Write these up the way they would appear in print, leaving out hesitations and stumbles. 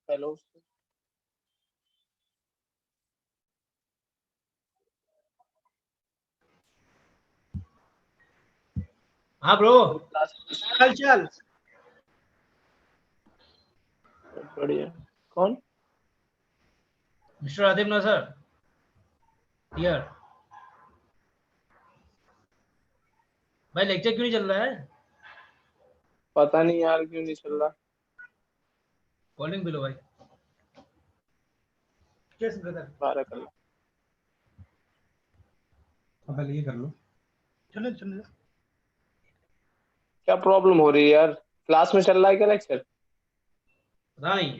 Hello. हाँ bro, हाल चाल। बढ़िया। कौन? मिस्टर आदिब नजर हियर। भाई लेक्चर क्यों नहीं चल रहा है? पता नहीं यार क्यों नहीं चल रहा। कॉलिंग बिलो भाई। कैसे ब्रदर? 12 कर लो। पहले ये कर लो। चलो चलो। क्या प्रॉब्लम हो रही है यार? क्लास में चल रहा है क्या लेक्चर? पता नहीं।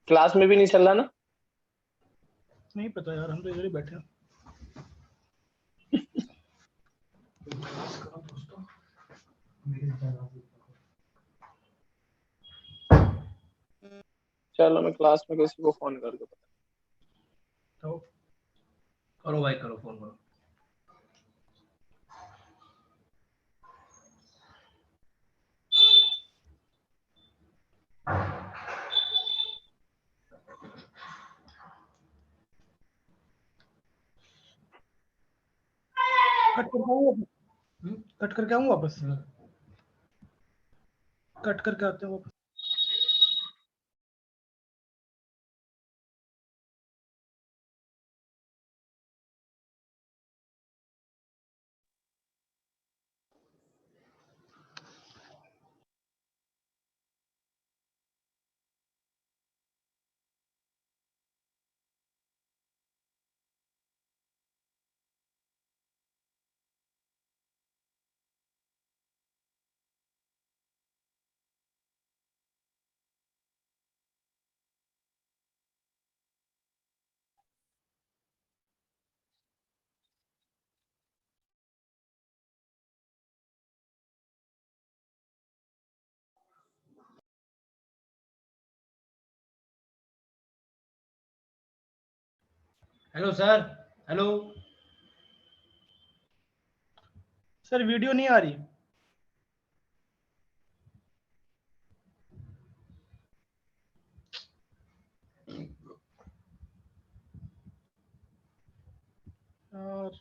क्लास में भी नहीं चल रहा ना? नहीं पता यार, हम तो इधर ही बैठे हैं। चलो मैं क्लास में किसी को फोन कर दूँ। तो करो भाई, करो, फोन करो। कट करके आऊँ वापस? कट करके आऊँ वापस? कट करके आते हैं वापस। Hello sir, hello. Sir video नहीं आ रही। और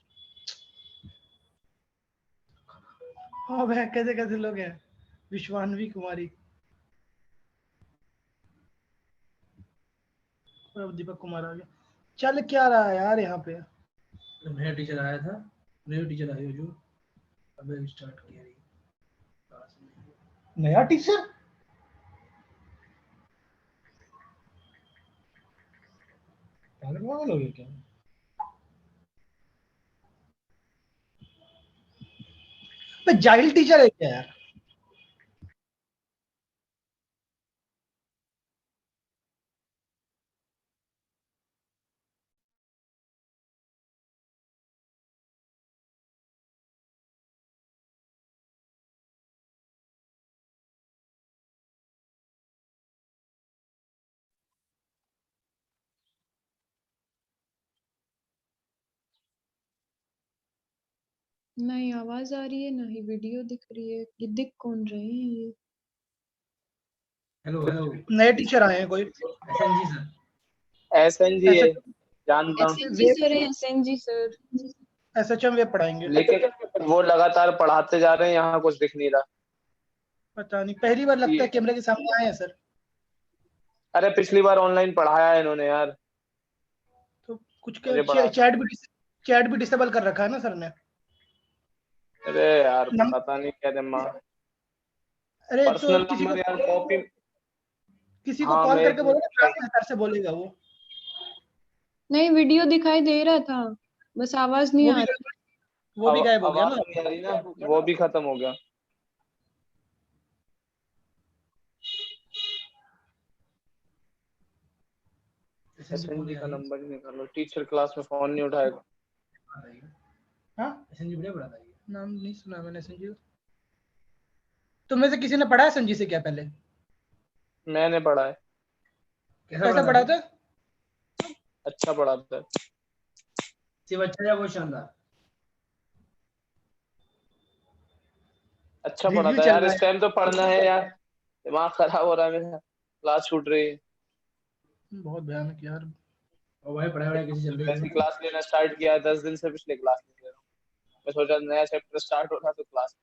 हाँ भाई, कैसे कैसे लोग हैं। विश्वानवी कुमारी और अब दीपक कुमार आ गया। चल क्या रहा है यार यहाँ पे? नया टीचर आया था, न्यू टीचर आई हो जो अभी स्टार्ट किया है क्लास में। नया टीचर? पागल हो गया क्या? जाहिल टीचर है क्या यार? नहीं आवाज आ रही है, ना ही वीडियो दिख रही है। ये दिख कौन रहे हैं ये? Hello hello. नए टीचर आए हैं कोई? SNG sir. SNG है, एस जानता हूँ। एसएनजी सर है, एसएनजी सर। एसएचएम वे पढ़ाएंगे। लेकिन वो लगातार पढ़ाते जा रहे हैं, यहाँ कुछ दिख नहीं रहा। पता नहीं, पहली बार लगता है ये कैमरे के सामने आए हैं सर। अरे पिछली बार ऑनलाइन पढ़ाया है इन्होंने यार। तो कुछ मुझे पढ़ा। चैट भी डिसेबल कर रखा है ना सर ने? अरे यार नम, पता नहीं क्या दिमाग। अरे तो पर्सनल नंबर यार कॉपी। किसी को हाँ कॉल मैं एक करके बोलो ना, मिनट। ट्रांसलेटर से बोलेगा वो। नहीं वीडियो दिखाई दे रहा था, बस आवाज नहीं वो आ भी रही। वो भी गायब हो गया आवाज ना। नहीं आ रही ना, वो भी खत्म हो गया। SNG का नंबर ही निकालो। टीचर क्लास में फोन नहीं उठाएगा। हाँ, एसएनजी बढ़िया पढ़ाता है। नाम नहीं सुना मैंने संजीव। तुम में से किसी ने पढ़ा है संजीव से क्या पहले? मैंने पढ़ा है। कैसा पढ़ा था? अच्छा पढ़ाता है। सिर्फ अच्छा या बहुत शानदार? अच्छा रिव्यू पढ़ाता है चल यार। रहा इस है। टाइम तो पढ़ना है यार। दिमाग खराब हो रहा है मेरा। क्लास छूट रही है। बहुत भयानक यार। और वही पढ़ाई वढ़ाई कैसी चल रही वैसे है? क्लास लेना स्टार्ट किया है, 10 दिन से पिछले क्लास नहीं ले रहा हूँ। मैं सोचा नया चैप्टर स्टार्ट हो रहा तो क्लास।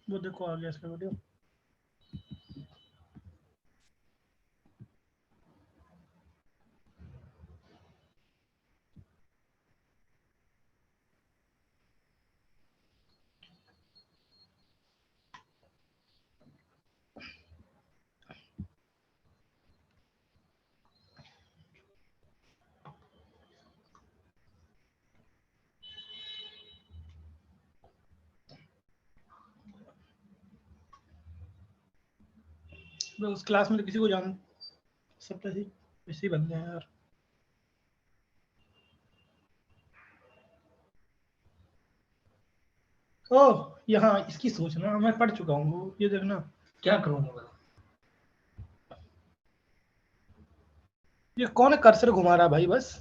वो देखो आ गया इसका वीडियो। उस क्लास में तो किसी को जान, सब तो ऐसे ही बंदे हैं यार। ओह यहाँ इसकी सोचना, मैं पढ़ चुका हूँ, ये देखना। क्या करूँगा मैं? ये कौन है कर्सर घुमा रहा भाई बस।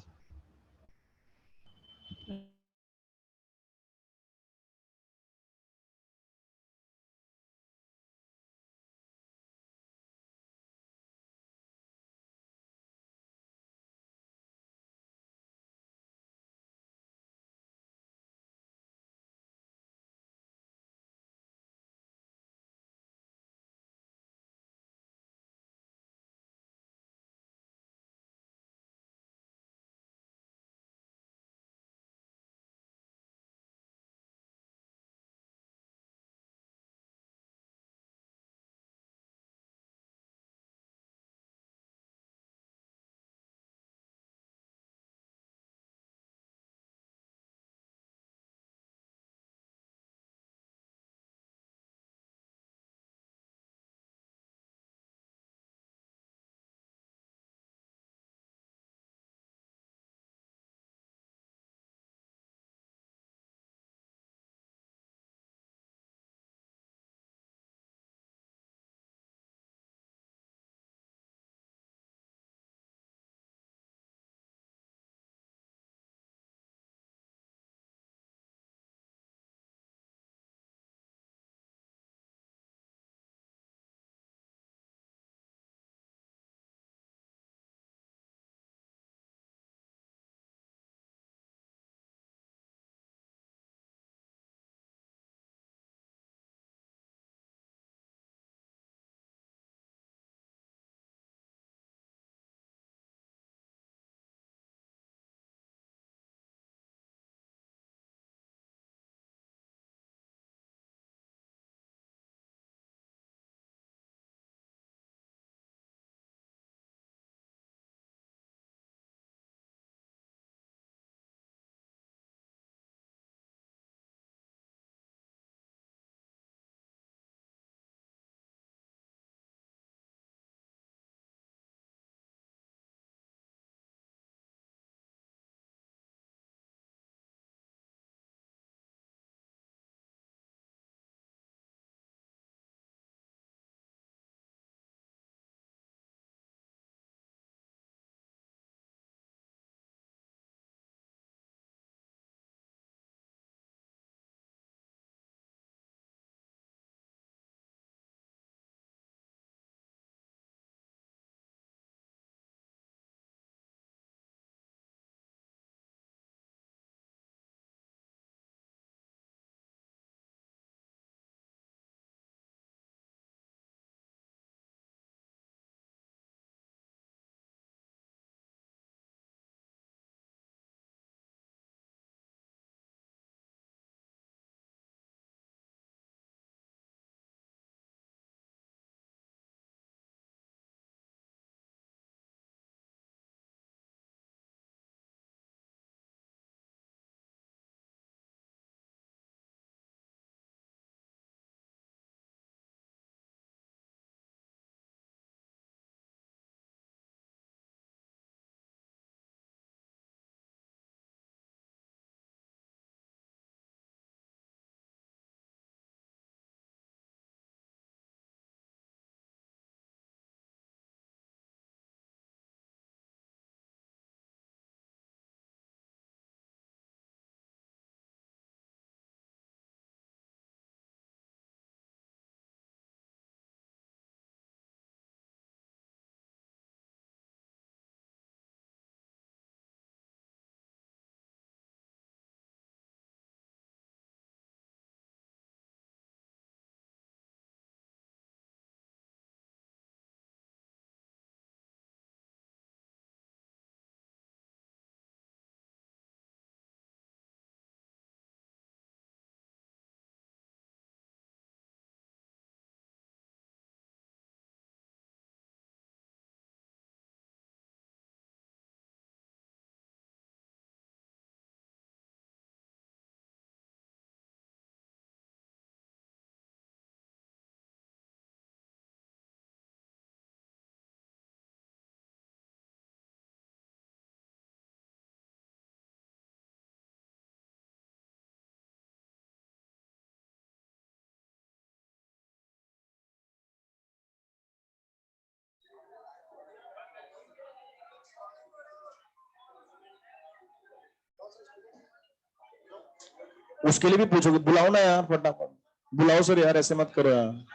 उसके लिए भी पूछोगे, बुलाओ ना यार फटाफट, बुलाओ सर यार, ऐसे मत करो यार।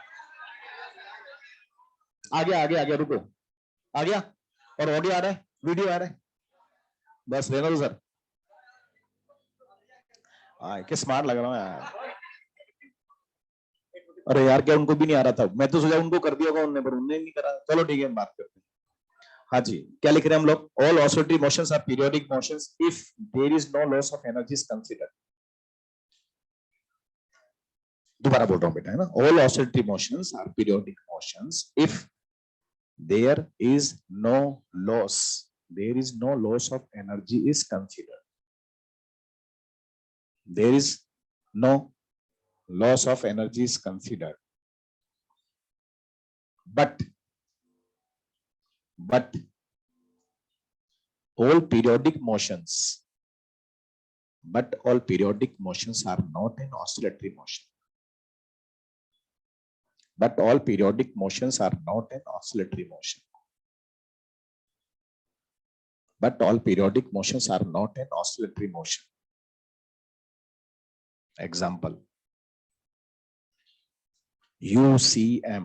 आ गया, रुको, आ गया, और ऑडियो आ रहा है, वीडियो आ रहा है, बस रहना दो सर। क्या स्मार्ट लग रहा हूँ यार। अरे यार क्या उनको भी नहीं आ रहा था, मैं तो सोचा उनको कर दिया होगा उनने, पर उनने नहीं करा। चलो ठीक है, बात करते हैं। हाँ जी, क्या लिख रहे हैं हम लोग? All oscillatory motions are periodic motions if there is no loss of energy is considered. दोबारा बोल रहा हूं बेटा, है ना? All oscillatory motions are periodic motions if there is no loss of energy is considered. There is no loss of energy is considered, but all periodic motions are not an oscillatory motion. But all periodic motions are not an oscillatory motion. But all periodic motions are not an oscillatory motion. Example: UCM,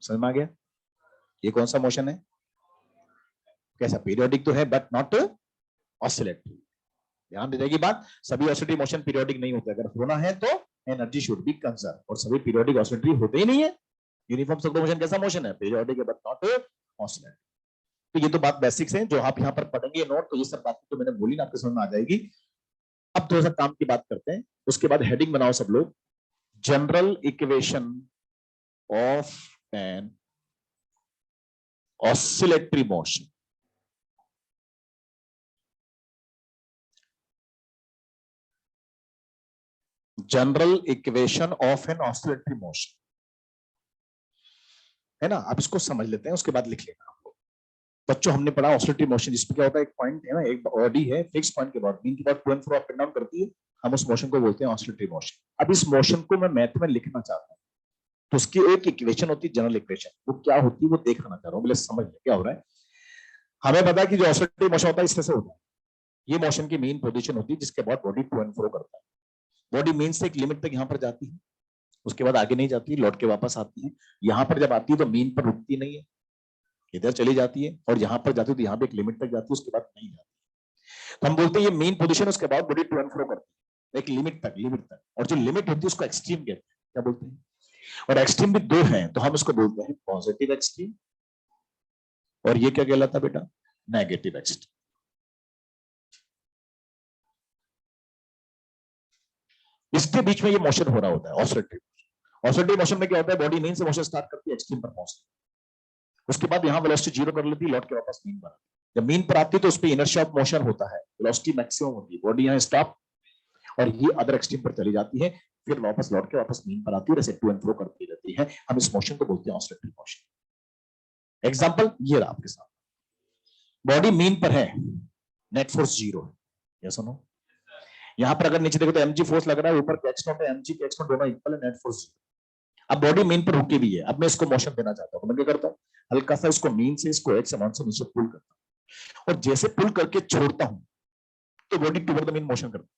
समझ में आ गया? ये कौन सा motion है? कैसा? Periodic तो है बट नॉट ऑसिलेटरी। ध्यान दे जाएगी बात, सभी ऑसिलेटरी मोशन पीरियोडिक नहीं होते। अगर होना है तो एनर्जी शुड बी कंजर्व, और सभी पीरियोडिक ऑसिलेटरी होते ही नहीं है। यूनिफॉर्म सर्कुलर मोशन कैसा मोशन है? पीरियोडिक है बट नॉट ऑसिलेटरी। तो ये तो बात बेसिक्स है, जो आप यहाँ पर पढ़ेंगे नोट, तो ये सब बात तो मैंने बोली ना, आपके समझ में आ जाएगी। अब थोड़ा सा काम की बात करते हैं, उसके बाद हेडिंग बनाओ सब लोग। General equation of an oscillatory motion. General equation of an oscillatory motion, है ना? आप इसको समझ लेते हैं, उसके बाद लिख लेना आप लोग। बच्चों हमने पढ़ा ऑसिलेटरी मोशन, जिसमें क्या होता है, एक पॉइंट है ना, एक बॉडी है, फिक्स पॉइंट के बाद मीन के बाद to and fro up and down करती है, हम उस मोशन को बोलते हैं ऑसिलेटरी मोशन। अब इस मोशन को मैं मैथ में लिखना चाहता हूं, तो उसकी एक इक्वेशन होती है, जनरल इक्वेशन। वो क्या होती है वो देखना चाह रहा हूं, समझ ले क्या हो रहा है। हमें पता है कि जो ऑसिलेटरी मोशन होता है इस तरह से होता है। ये मोशन की मेन पोजीशन होती है, जिसके बाद बॉडी टू एंड फ्रो करता है। बॉडी मेन से एक लिमिट तक यहाँ पर जाती है, उसके बाद आगे नहीं जाती, लौट के वापस आती है। यहाँ पर जब आती है तो मीन पर रुकती नहीं है, इधर चली जाती है, और यहाँ पर जाती है तो यहाँ पे एक लिमिट तक जाती है, उसके बाद नहीं जाती। तो हम बोलते हैं ये मेन पोजीशन, उसके बाद बॉडी टू एंड फ्रो करती है एक लिमिट तक। और जो लिमिट होती है उसको एक्सट्रीम कहते हैं। क्या बोलते हैं? और एक्सट्रीम भी दो हैं, तो हम इसको बोलते हैं पॉजिटिव एक्सट्रीम, और ये क्या कहलाता बेटा? Negative extreme. इसके बीच में ये मोशन हो रहा होता है ऑसिलेटरी मोशन में क्या होता है? बॉडी मेन से मोशन स्टार्ट करती है, एक्सट्रीम पर पहुंचती है, उसके बाद यहां वेलोसिटी जीरो कर लेती है, लौट के वापस मीन पर आती है। जब मीन पर आती है तो उस पर इनर्शिया ऑफ मोशन होता है, वेलोसिटी मैक्सिमम होती है, बॉडी यहां स्टॉप और ये अदर एक्सट्रीम पर चली जाती है, फिर वापस लौट के वापस मीन पर आती है, ऐसे टू एंड फ्रो करती रहती है। हम इस मोशन को बोलते हैं ऑसिलेटरी मोशन। एग्जांपल ये रहा आपके साथ, बॉडी मीन पर है, नेट फोर्स जीरो है, या सुनो यहां पर अगर नीचे देखो तो mg फोर्स लग रहा है, ऊपर x नॉट है, mg x नॉट दोनों इक्वल है, नेट फोर्स जीरो। अब बॉडी मीन पर रुकी भी है, अब मैं इसको मोशन देना चाहता हूं, तो मैं क्या करता हूं? हल्का सा इसको मीन से इसको x अमाउंट से नीचे पुल करता हूं, और जैसे पुल करके छोड़ता हूं तो body toward the mean motion करती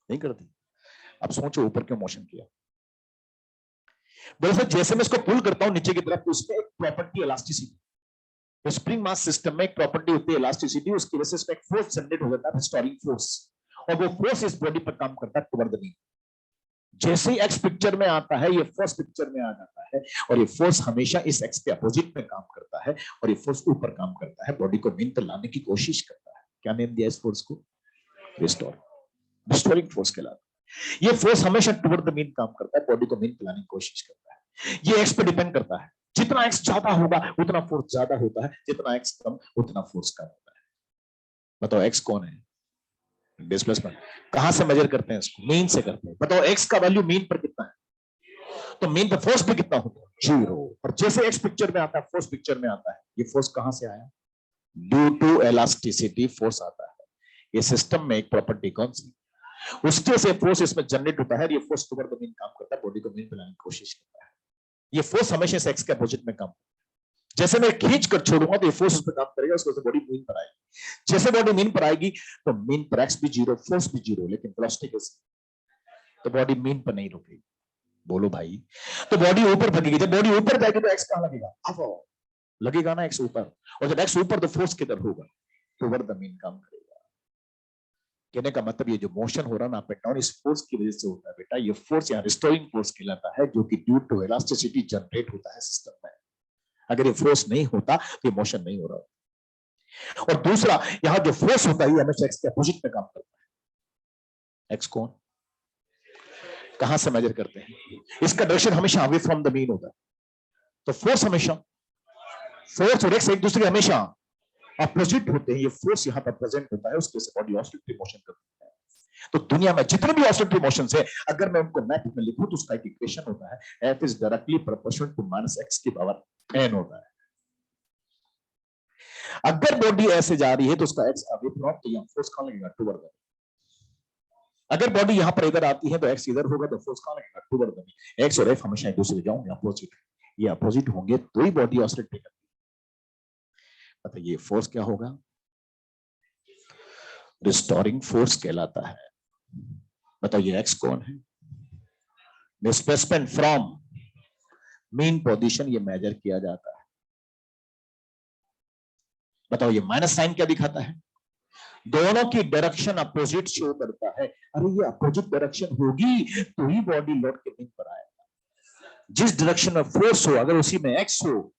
नहीं करती? अब सोचो ऊपर क्यों मोशन किया? दरअसल जैसे मैं इसको पुल करता हूं नीचे की तरफ, तो उसमें एक प्रॉपर्टी इलास्टिसिटी, तो स्प्रिंग मास सिस्टम में एक प्रॉपर्टी होती है इलास्टिसिटी, उसकी वजह से इसमें एक फोर्स जनरेट हो जाता है, रिस्टोरिंग फोर्स, और वो फोर्स इस बॉडी पर काम करता है टुवर्ड द मीन। जैसे ही एक्स पिक्चर में आता है, ये फोर्स पिक्चर में आ जाता है, और ये फोर्स हमेशा इस एक्स के अपोजिट में काम करता है, और ये फोर्स ऊपर काम करता है, बॉडी को मीन पर लाने की कोशिश करता है। क्या नेम दिया इस फोर्स को? रिस्टोरिंग फोर्स कहलाता है। ये फोर्स हमेशा टुवर्ड द मीन काम करता है, बॉडी को मीन पर लाने की कोशिश करता है। ये एक्स पे डिपेंड करता है, जितना एक्स ज्यादा होगा उतना फोर्स ज्यादा होता है, जितना एक्स कम उतना फोर्स कम होता है। बताओ एक्स कौन है? डिस्प्लेसमेंट। कहां से मेजर करते हैं इसको? मीन से करते हैं। बताओ एक्स का वैल्यू मीन पर कितना है? तो मीन पर फोर्स भी कितना होता है? जीरो। और जैसे एक्स पिक्चर में आता है, फोर्स पिक्चर में आता है, ये फोर्स कहां से आया? ड्यू टू इलास्टिसिटी फोर्स आता है। ये सिस्टम में एक प्रॉपर्टी कौन सी? उसके से फोर्स इसमें जनरेट होता है, ये फोर्स टुवर्ड द मीन काम करता है, बॉडी को मीन पर लाने की कोशिश करता है। ये फोर्स हमेशा एक्स के अपोजिट में काम, जैसे मैं खींच कर छोड़ूंगा तो ये फोर्स उस पर काम करेगा, उसको बॉडी मीन पर आएगी। जैसे बॉडी मीन पर आएगी तो मीन पर एक्स भी जीरो, फोर्स भी जीरो, लेकिन वेलोसिटी कैसे, तो बॉडी मीन पर नहीं रुकेगी। बोलो भाई, तो बॉडी ऊपर भगेगी। जब बॉडी ऊपर जाएगी तो एक्स कहां लगेगा, अब लगेगा ना एक्स ऊपर, और जब एक्स ऊपर तो फोर्स किधर होगा, तो ओवर द मीन काम करेगा। कहने का मतलब ये जो मोशन हो रहा है ना अप एंड डाउन, इस फोर्स की वजह से होता है बेटा। ये फोर्स यहाँ रिस्टोरिंग फोर्स कहलाता है, जो कि ड्यू टू इलास्टिसिटी जनरेट होता है सिस्टम में। अगर ये फोर्स नहीं होता तो ये मोशन नहीं हो रहा। और दूसरा, यहां जो फोर्स होता है ये हमेशा एक्स के अपोजिट में काम करता है। एक्स कौन, कहां से मेजर करते हैं, इसका डायरेक्शन हमेशा अवे फ्रॉम द मीन होता है। तो फोर्स हमेशा, फोर्स और एक्स एक दूसरे के हमेशा अपोजिट होते हैं। ये फोर्स यहां पर प्रेजेंट होता है, उसके से बॉडी ऑसिलेटरी मोशन करती है। तो दुनिया में जितने भी ऑसिलेटरी मोशंस है, अगर मैं उनको मैथ में लिखूं तो उसका एक इक्वेशन होता है, F is directly proportional to minus x की पावर n होता है। अगर बॉडी ऐसे जा रही है तो उसका एक्स अवे फ्रॉम, तो यहां फोर्स कहां लगेगा, टुवर्ड द। अगर बॉडी यहां पर इधर आती है तो एक्स इधर होगा, तो फोर्स कहां लगेगा, टुवर्ड द। एक्स और एफ हमेशा एक दूसरे के जाओगे अपोजिट, ये अपोजिट होंगे तो ही बॉडी ऑसिलेट करती है। मतलब ये फोर्स क्या होगा, रिस्टोरिंग फोर्स कहलाता है। बताओ ये एक्स कौन है, डिस्प्लेसमेंट फ्रॉम मीन पोजीशन ये मेजर किया जाता है। बताओ ये माइनस साइन क्या दिखाता है, दोनों की डायरेक्शन अपोजिट शो करता है। अरे ये अपोजिट डायरेक्शन होगी तो ही बॉडी लोड के मीन पर आएगा। जिस डायरेक्शन में फोर्स हो अगर उसी में एक्स हो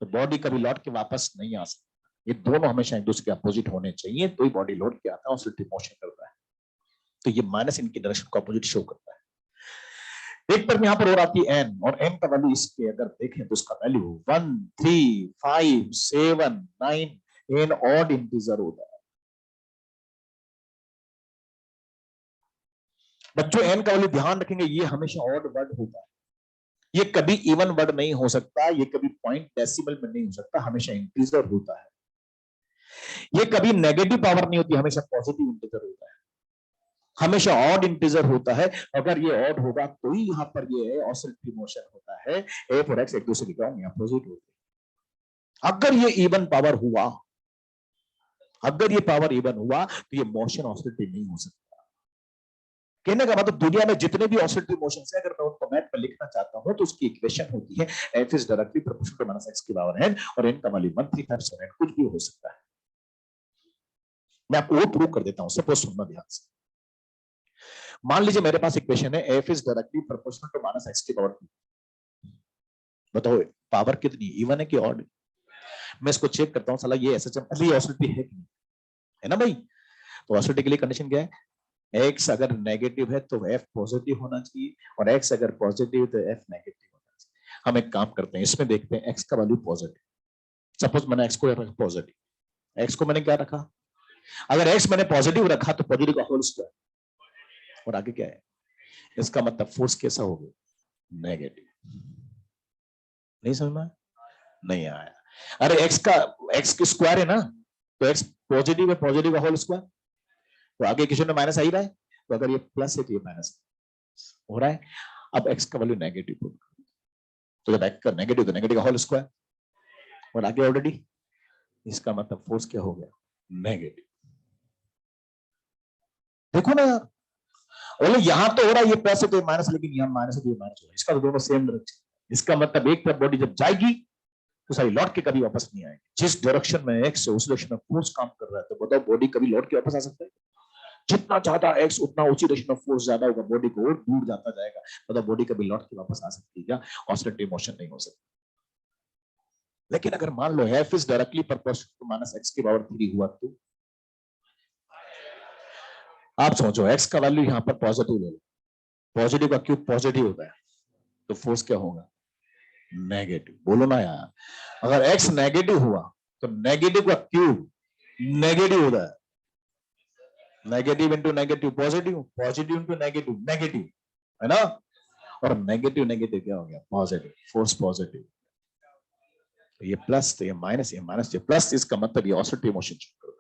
तो बॉडी कभी लौट के वापस नहीं आ सकती। ये दोनों हमेशा एक दूसरे के अपोजिट होने चाहिए तो ही बॉडी लोड के आता है, ऑसिलेटरी मोशन करता है। तो ये माइनस इनकी डायरेक्शन को अपोजिट शो करता है। एक पर यहां पर और आती है एन, और एन का वैल्यू इसके अगर देखें तो उसका वैल्यू 1 3 5 7 9 एन ऑड इंटीजर होता है। बच्चों एन का वैल्यू ध्यान रखेंगे, ये हमेशा ऑड वर्ड होता है, ये कभी इवन वर्ड नहीं हो सकता, ये कभी पॉइंट डेसिमल में नहीं हो सकता, हमेशा इंटीजर होता है। ये कभी नेगेटिव पावर नहीं होती, हमेशा पॉजिटिव इंटीजर होता है, हमेशा ऑड इंटीजर होता है। अगर ये ऑड होगा तो ही यहां पर ये ऑसिलेटरी मोशन होता है। एफ और एक्स एक दूसरे के अपोजिट होते हैं। अगर ये इवन पावर हुआ, अगर ये पावर इवन हुआ तो ये मोशन ऑसिलेटरी नहीं हो सकता। कहने का मतलब दुनिया में जितने भी ऑसिलेटरी मोशंस है, अगर मैं उनको मैथ में लिखना चाहता हूं तो उसकी इक्वेशन होती है F is directly proportional to minus x की पावर n, और n का वैल्यू 1357 कुछ भी हो सकता है। मैं आपको वो प्रूव कर देता हूं, सपोज सुनना ध्यान से। मान लीजिए मेरे पास इक्वेशन है F is directly proportional to minus x की पावर 2। बताओ पावर कितनी, इवन है कि ऑड? मैं इसको चेक करता हूं, साला ये एसएचएम ये ऑसिलेटरी है कि नहीं, है ना भाई? तो ऑसिलेटरी के लिए कंडीशन क्या है, एक्स अगर नेगेटिव है तो एफ पॉजिटिव होना चाहिए, और एक्स अगर पॉजिटिव तो एफ नेगेटिव होना चाहिए। हम एक काम करते हैं, इसमें देखते हैं एक्स का वैल्यू पॉजिटिव। सपोज मैंने एक्स को रखा पॉजिटिव, एक्स को मैंने क्या रखा, अगर एक्स मैंने पॉजिटिव रखा तो पॉजिटिव का होल स्क्वायर, और आगे क्या है, इसका मतलब फोर्स कैसा हो गया, नेगेटिव। नहीं समझ में नहीं आया? अरे एक्स की स्क्वायर है ना, तो एक्स पॉजिटिव है, पॉजिटिव का होल स्क्वायर, तो आगे इक्वेशन में माइनस आ ही रहा है, तो अगर ये प्लस है तो ये माइनस हो रहा है। अब एक्स का वैल्यू नेगेटिव, तो जब एक्स का नेगेटिव तो नेगेटिव का होल स्क्वायर, और आगे ऑलरेडी इसका मतलब फोर्स क्या हो गया, नेगेटिव। देखो ना, बोले यहां तो हो रहा है ये प्लस है तो ये माइनस, लेकिन यहां माइनस है तो ये माइनस हो, इसका तो दोनों सेम डायरेक्शन। इसका मतलब एक तरफ बॉडी जब जाएगी तो सारी लौट के कभी वापस नहीं आएगी। जिस डायरेक्शन में एक्स है उस डायरेक्शन में फोर्स काम कर रहा है, तो बताओ बॉडी कभी लौट के वापस आ सकता है? जितना ज्यादा एक्स उतना ऊंची डायरेक्शन में फोर्स ज्यादा होगा, बॉडी को और दूर जाता जाएगा, मतलब बॉडी कभी लौट के वापस आ सकती है क्या? ऑसिलेटरी मोशन नहीं हो सकती। लेकिन अगर मान लो f is directly proportional to minus x की पावर 3 हुआ तो आप सोचो एक्स का वैल्यू यहां पर पॉजिटिव ले लो, पॉजिटिव का क्यूब पॉजिटिव होता है, तो फोर्स क्या होगा, नेगेटिव। बोलो ना यार, अगर एक्स नेगेटिव हुआ तो नेगेटिव का क्यूब नेगेटिव होता है, negative into negative positive, positive into negative negative, है ना? और नेगेटिव नेगेटिव क्या हो गया, पॉजिटिव, फोर्स पॉजिटिव। तो ये प्लस तो ये माइनस, ये माइनस ये प्लस, इसका मतलब ये ऑसिलेटरी मोशन कर रहा है।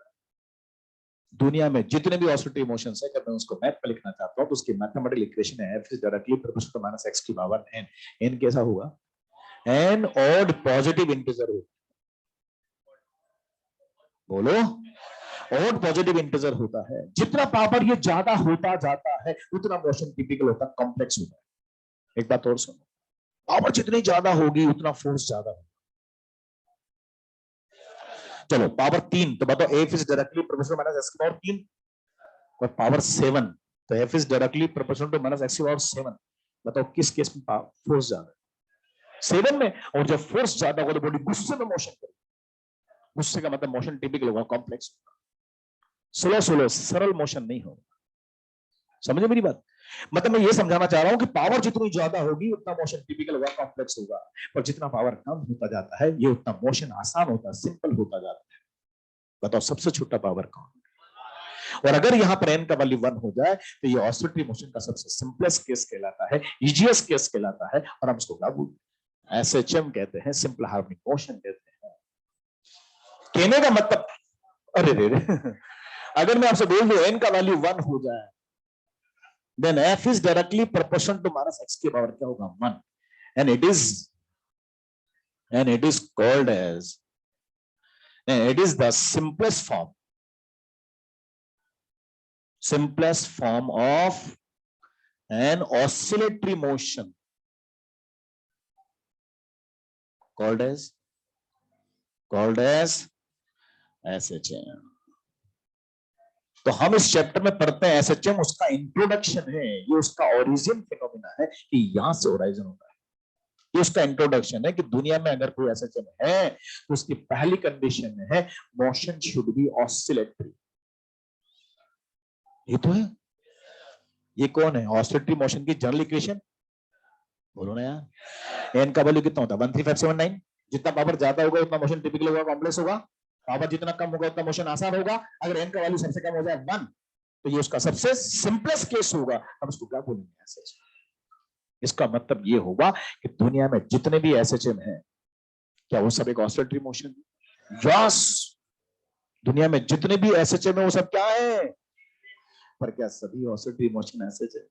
दुनिया में जितने भी ऑसिलेटरी मोशंस है, अगर मैं उसको मैथ में लिखना चाहता हूं तो उसकी मैथमेटिकल इक्वेशन है F is directly proportional to minus x की पावर n। n कैसा होगा, एन ऑड पॉजिटिव इंटीजर होता है। बोलो, ऑड पॉजिटिव इंटीजर होता है। जितना पावर ये ज्यादा होता जाता है उतना मोशन टिपिकल होता है, कॉम्प्लेक्स होता है। एक बात और सुनो, पावर जितनी ज्यादा होगी उतना फोर्स ज्यादा होगा। चलो पावर 3 तो बताओ F is directly proportional minus x की पावर 3, और पावर 7 तो F is directly proportional to minus x की पावर 7। बताओ किस केस में फोर्स ज्यादा है? 7 में। और जब फोर्स ज्यादा होगा तो बॉडी गुस्से में मोशन करेगी। गुस्से का मतलब मोशन टिपिकल होगा, कॉम्प्लेक्स होगा, स्लो स्लो सरल मोशन नहीं होगा। समझे मेरी बात? मतलब मैं ये समझाना चाह रहा हूं कि पावर जितनी ज्यादा होगी उतना मोशन टिपिकल होगा, कॉम्प्लेक्स होगा, और जितना पावर कम होता जाता है ये उतना मोशन आसान होता है, सिंपल होता जाता है। बताओ सबसे छोटा पावर कौन? और अगर यहां पर n का वैल्यू 1 हो जाए तो ये ऑसिलेटरी मोशन का सबसे सिंपलेस्ट केस कहलाता है, इजीएस्ट केस कहलाता है, और हम इसको क्या बोलते हैं? एसएचएम कहते हैं, सिंपल हार्मोनिक मोशन कहते हैं। कहने का मतलब, अरे रे रे अगर मैं आपसे बोल दूं n का वैल्यू 1 हो जाए then f is directly proportional to minus x की पावर क्या होगा? 1, and it is called as, and it is the simplest form of an oscillatory motion called as SHM। तो हम इस चैप्टर में पढ़ते हैं एसएचएम, उसका इंट्रोडक्शन है, ये उसका ओरिजिन फिनोमिना है कि यहां से ओराइजन होता है। ये उसका इंट्रोडक्शन है कि दुनिया में अगर कोई एसएचएम है तो उसकी पहली कंडीशन में है मोशन शुड बी ऑसिलेटरी। ये तो है। ये कौन है? ऑसिलेटरी मोशन की जनरल इक्वेशन बोलो ना यार। एन का वैल्यू कितना होता है? 13579। जितना पावर ज्यादा होगा उतना मोशन टिपिकल होगा, कॉम्प्लेक्स होगा। पावर जितना कम होगा उतना मोशन आसान होगा। अगर एन का वैल्यू सबसे कम हो जाए 1 तो ये उसका सबसे सिंपलेस्ट केस होगा। हम इसको क्या बोलेंगे? एसएचएम। इसका मतलब ये होगा कि दुनिया में जितने भी एसएचएम हैं क्या वो सब एक ऑसिलेटरी मोशन? यस, दुनिया में जितने भी एसएचएम है वो सब क्या है? पर क्या सभी ऑसिलेटरी मोशन एसएचएम?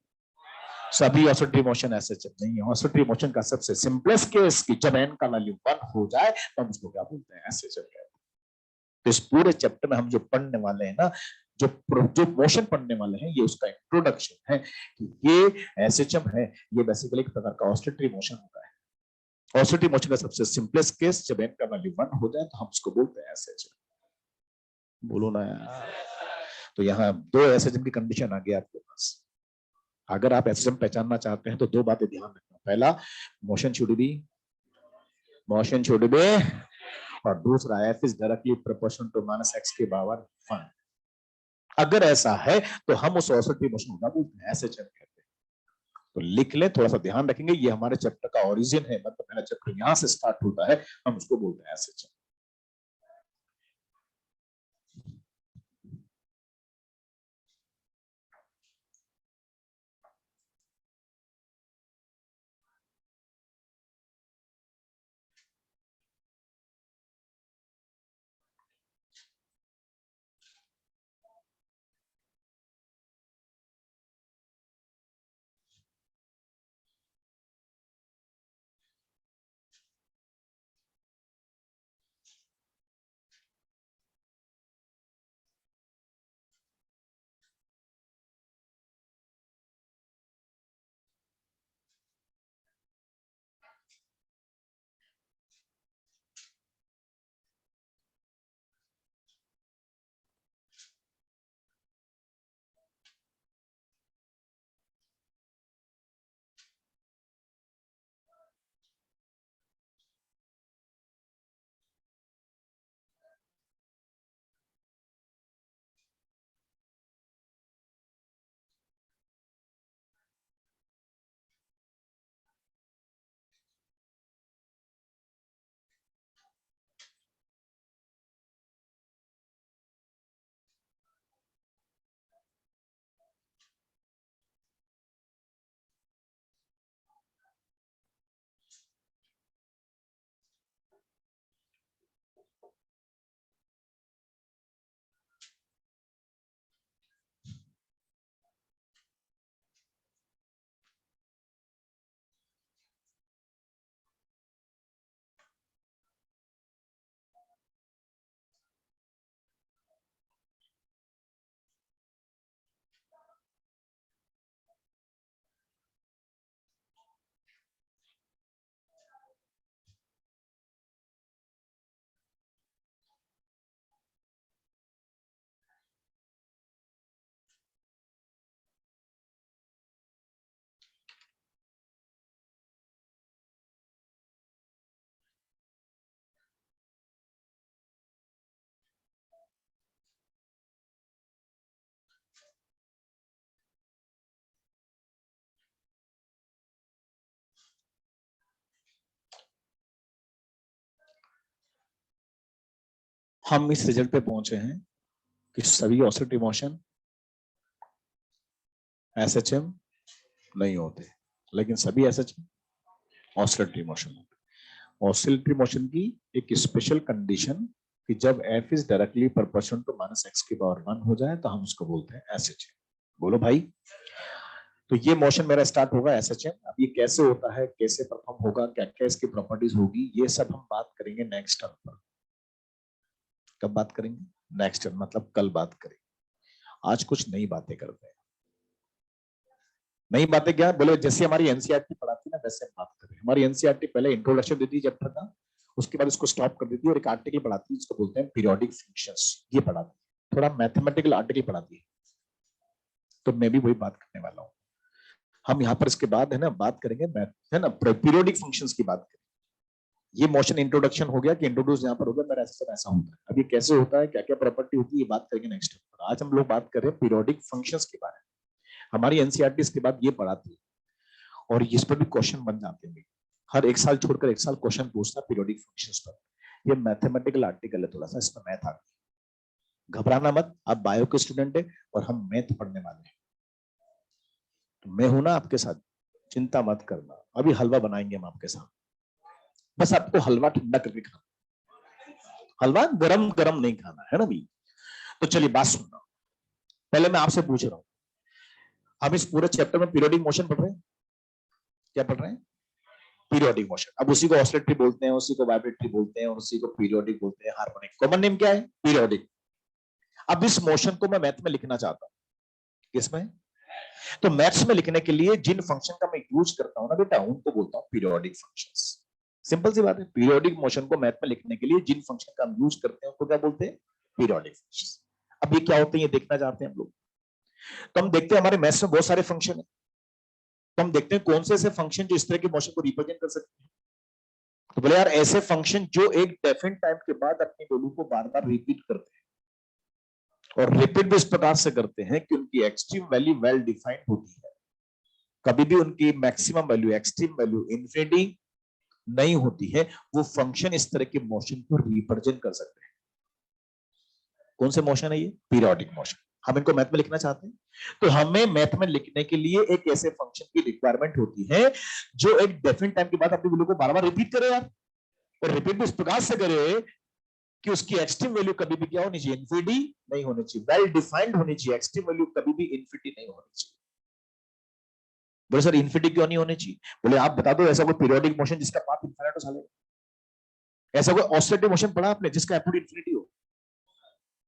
सभी ऑसिलेटरी मोशन एसएचएम नहीं है। ऑसिलेटरी मोशन का सबसे सिंपलेस्ट केस कि जब एन का वैल्यू 1 हो जाए तो हम उसको क्या बोलते हैं? एसएचएम कहते हैं। तो इस पूरे चैप्टर में हम जो पढ़ने वाले हैं ना, जो मोशन पढ़ने वाले हैं, ये उसका इंट्रोडक्शन है कि ये एसएचएम है, ये बेसिकली एक प्रकार का ऑसिलेटरी मोशन होता है। ऑसिलेटरी मोशन का सबसे सिंपलेस्ट केस जब एन का वैल्यू 1 हो जाए तो हम उसको बोलते हैं एसएचएम। बोलो ना यार। तो यहाँ 2 एसएचएम की कंडीशन आ गई आपके पास। अगर आप एसएचएम पहचानना चाहते हैं तो 2 बातें ध्यान रखना। पहला, मोशन शुड बी, और दूसरा F is directly proportional to minus x की पावर 1। अगर ऐसा है तो हम उस ऑसिलेटरी मोशन को क्या बोलते हैं? एसएचएम कहते हैं। तो लिख ले, थोड़ा सा ध्यान रखेंगे, ये हमारे चैप्टर का ओरिजिन है, मतलब पहला चैप्टर यहां से स्टार्ट होता है, हम उसको बोलते हैं एसएचएम। हम इस रिजल्ट पे पहुंचे हैं कि सभी ऑसिलेटरी मोशन एसएचएम नहीं होते, लेकिन सभी एसएचएम ऑसिलेटरी मोशन होते। ऑसिलेटरी मोशन की एक स्पेशल कंडीशन कि जब F is directly proportional to -x⁻1 हो जाए तो हम उसको बोलते हैं एसएचएम। बोलो भाई। तो ये मोशन मेरा स्टार्ट होगा एसएचएम। अब ये कैसे होता है, कैसे परफॉर्म होगा, क्या क्या इसकी प्रॉपर्टीज होगी, ये सब हम बात करेंगे नेक्स्ट टर्म पर। कब बात करेंगे? नेक्स्ट टर्म, मतलब कल बात करेंगे। आज कुछ नई बातें करते हैं। नई बातें क्या बोले? जैसे हमारी एनसीईआरटी पढ़ाती ना वैसे हम बात करें। हमारी एनसीईआरटी पहले इंट्रोडक्शन देती है चैप्टर का, उसके बाद उसको स्टॉप कर देती है और एक आर्टिकल पढ़ाती है, इसको बोलते हैं पीरियोडिक फंक्शंस। ये पढ़ाती है, थोड़ा मैथमेटिकल आर्टिकल पढ़ाती है। तो मैं भी वही बात करने वाला हूँ। हम यहाँ पर इसके बाद है ना बात करेंगे, है ना, पीरियोडिक फंक्शंस की बात करेंगे। ये मोशन इंट्रोडक्शन हो गया कि इंट्रोड्यूस यहाँ पर हो गया, मेरा ऐसा होता है। अब ये कैसे होता है, क्या क्या प्रॉपर्टी होती है, ये बात करेंगे नेक्स्ट टाइम। आज हम लोग बात कर रहे हैं पीरियोडिक फंक्शंस के बारे में। हमारी एनसीईआरटी इसके बाद ये पढ़ाती है और इस पर भी क्वेश्चन बन जाते हैं। हर एक साल छोड़कर एक साल क्वेश्चन पूछता है पीरियोडिक फंक्शंस पर। ये मैथमेटिकल आर्टिकल है, थोड़ा सा इसमें मैथ आ गई। घबराना मत, आप बायो के स्टूडेंट है और हम मैथ पढ़ने वाले हैं। तो मैं हूं ना आपके साथ, चिंता मत करना। अभी हलवा बनाएंगे हम आपके साथ, बस आपको हलवा ठंडा करके खाना, हलवा गरम गरम नहीं खाना है ना भी। तो चलिए बात सुनना। पहले मैं आपसे पूछ रहा हूं, हम इस पूरे चैप्टर में पीरियोडिक मोशन पढ़ रहे हैं। क्या पढ़ रहे हैं? Periodic motion. अब उसी को ऑसिलेटरी बोलते हैं, उसी को वाइब्रेटरी बोलते हैं और उसी को पीरियोडिक बोलते हैं, हार्मोनिक। कॉमन नेम क्या है? पीरियोडिक। अब इस मोशन को मैं मैथ में लिखना चाहता हूं। किसमें? तो मैथ्स में लिखने के लिए जिन फंक्शन का मैं यूज करता हूं ना बेटा, उनको बोलता हूं पीरियोडिक फंक्शंस। सिंपल सी बात है। पीरियोडिक मोशन को मैथ में लिखने के लिए जिन फंक्शन का हम यूज करते हैं उनको क्या बोलते हैं? Periodic functions. अब ये क्या होते हैं ये देखना चाहते हैं हम लोग। तो हम देखते हैं हमारे मैथ्स में बहुत सारे फंक्शन है। तो हम देखते हैं कौन से ऐसे फंक्शन जो इस तरह के मोशन को रिप्रेजेंट कर सकते हैं। तो बोले यार ऐसे फंक्शन जो एक डेफिनेट टाइम के बाद अपनी वैल्यू को बार बार रिपीट करते हैं, और रिपीट भी इस प्रकार से करते हैं कि उनकी एक्सट्रीम वैल्यू वेल डिफाइंड होती है। कभी भी उनकी maximum value, extreme value infinity नहीं होती है। वो फंक्शन इस तरह के मोशन को रिप्रेजेंट कर सकते हैं। कौन से मोशन है ये? Periodic motion. हम इनको मैथ में लिखना चाहते हैं, तो हमें मैथ में लिखने के लिए एक ऐसे फंक्शन की रिक्वायरमेंट होती है जो एक डेफिनेट टाइम के बाद अपनी वैल्यू को बार बार रिपीट करे यार, और रिपीट भी इस प्रकार से करे कि उसकी एक्सट्रीम वैल्यू कभी भी क्या होनी चाहिए? इंफिनिटी नहीं होनी चाहिए, वेल डिफाइंड होनी चाहिए। एक्सट्रीम वैल्यू कभी भी इंफिनिटी नहीं होनी चाहिए। बोले सर इंफिनिटी क्यों नहीं होनी चाहिए? बोले आप बता दो ऐसा कोई पीरियोडिक मोशन जिसका पाथ इनफिनिट हो साले। ऐसा कोई ऑसिलेटरी मोशन पढ़ा आपने जिसका एब्सोल्यूट इंफिनिटी हो?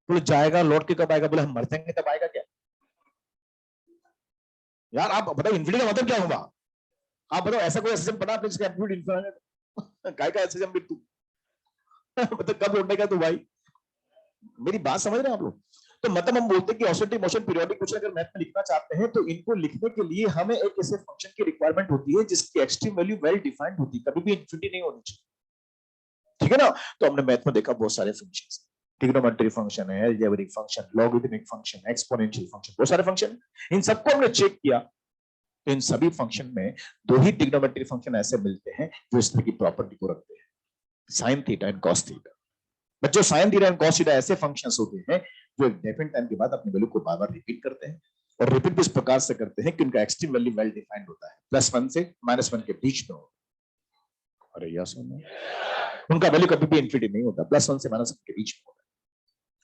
बोले जाएगा लौट के कब आएगा? बोले हम मर जाएंगे तब आएगा क्या? यार आप बताओ इंफिनिटी का मतलब क्या होगा? आप बताओ ऐसा कोई एसएसएम पढ़ा आपने जिसका एब्सोल्यूट इंफिनिट? काय का एसएसएम भी तू मतलब कब लौटेगा तू भाई? मेरी बात समझ रहे हैं आप लोग? तो मतलब हम बोलते हैं कि ऑसिलेटरी मोशन, पीरियोडिक मोशन अगर मैथ में लिखना चाहते हैं तो इनको लिखने के लिए हमें एक ऐसे फंक्शन की रिक्वायरमेंट होती है जिसकी एक्सट्रीम वैल्यू वेल डिफाइंड होती है, कभी भी इंफिनिटी नहीं होनी चाहिए। ठीक है ना? तो हमने मैथ में देखा बहुत सारे फंक्शंस, ट्रिग्नोमेट्री फंक्शन है, algebraic function, logarithmic function, exponential function, बहुत सारे फंक्शन। इन सबको हमने चेक किया तो इन सभी फंक्शन में दो ही ट्रिग्नोमेट्री फंक्शन ऐसे मिलते हैं जो इस तरह की प्रॉपर्टी को रखते हैं, sine theta and cos theta. बच्चों sine theta and cos theta ऐसे फंक्शंस होते हैं जो एक डेफिनेट टाइम के बाद अपनी वैल्यू को बार बार रिपीट करते हैं, और रिपीट भी इस प्रकार से करते हैं कि उनका एक्सट्रीम वैल्यू वेल डिफाइंड होता है, +1 से -1 के बीच में हो। अरे यस और नो? उनका वैल्यू कभी भी इंफिनिटी नहीं होता, +1 से -1 के बीच में होता है।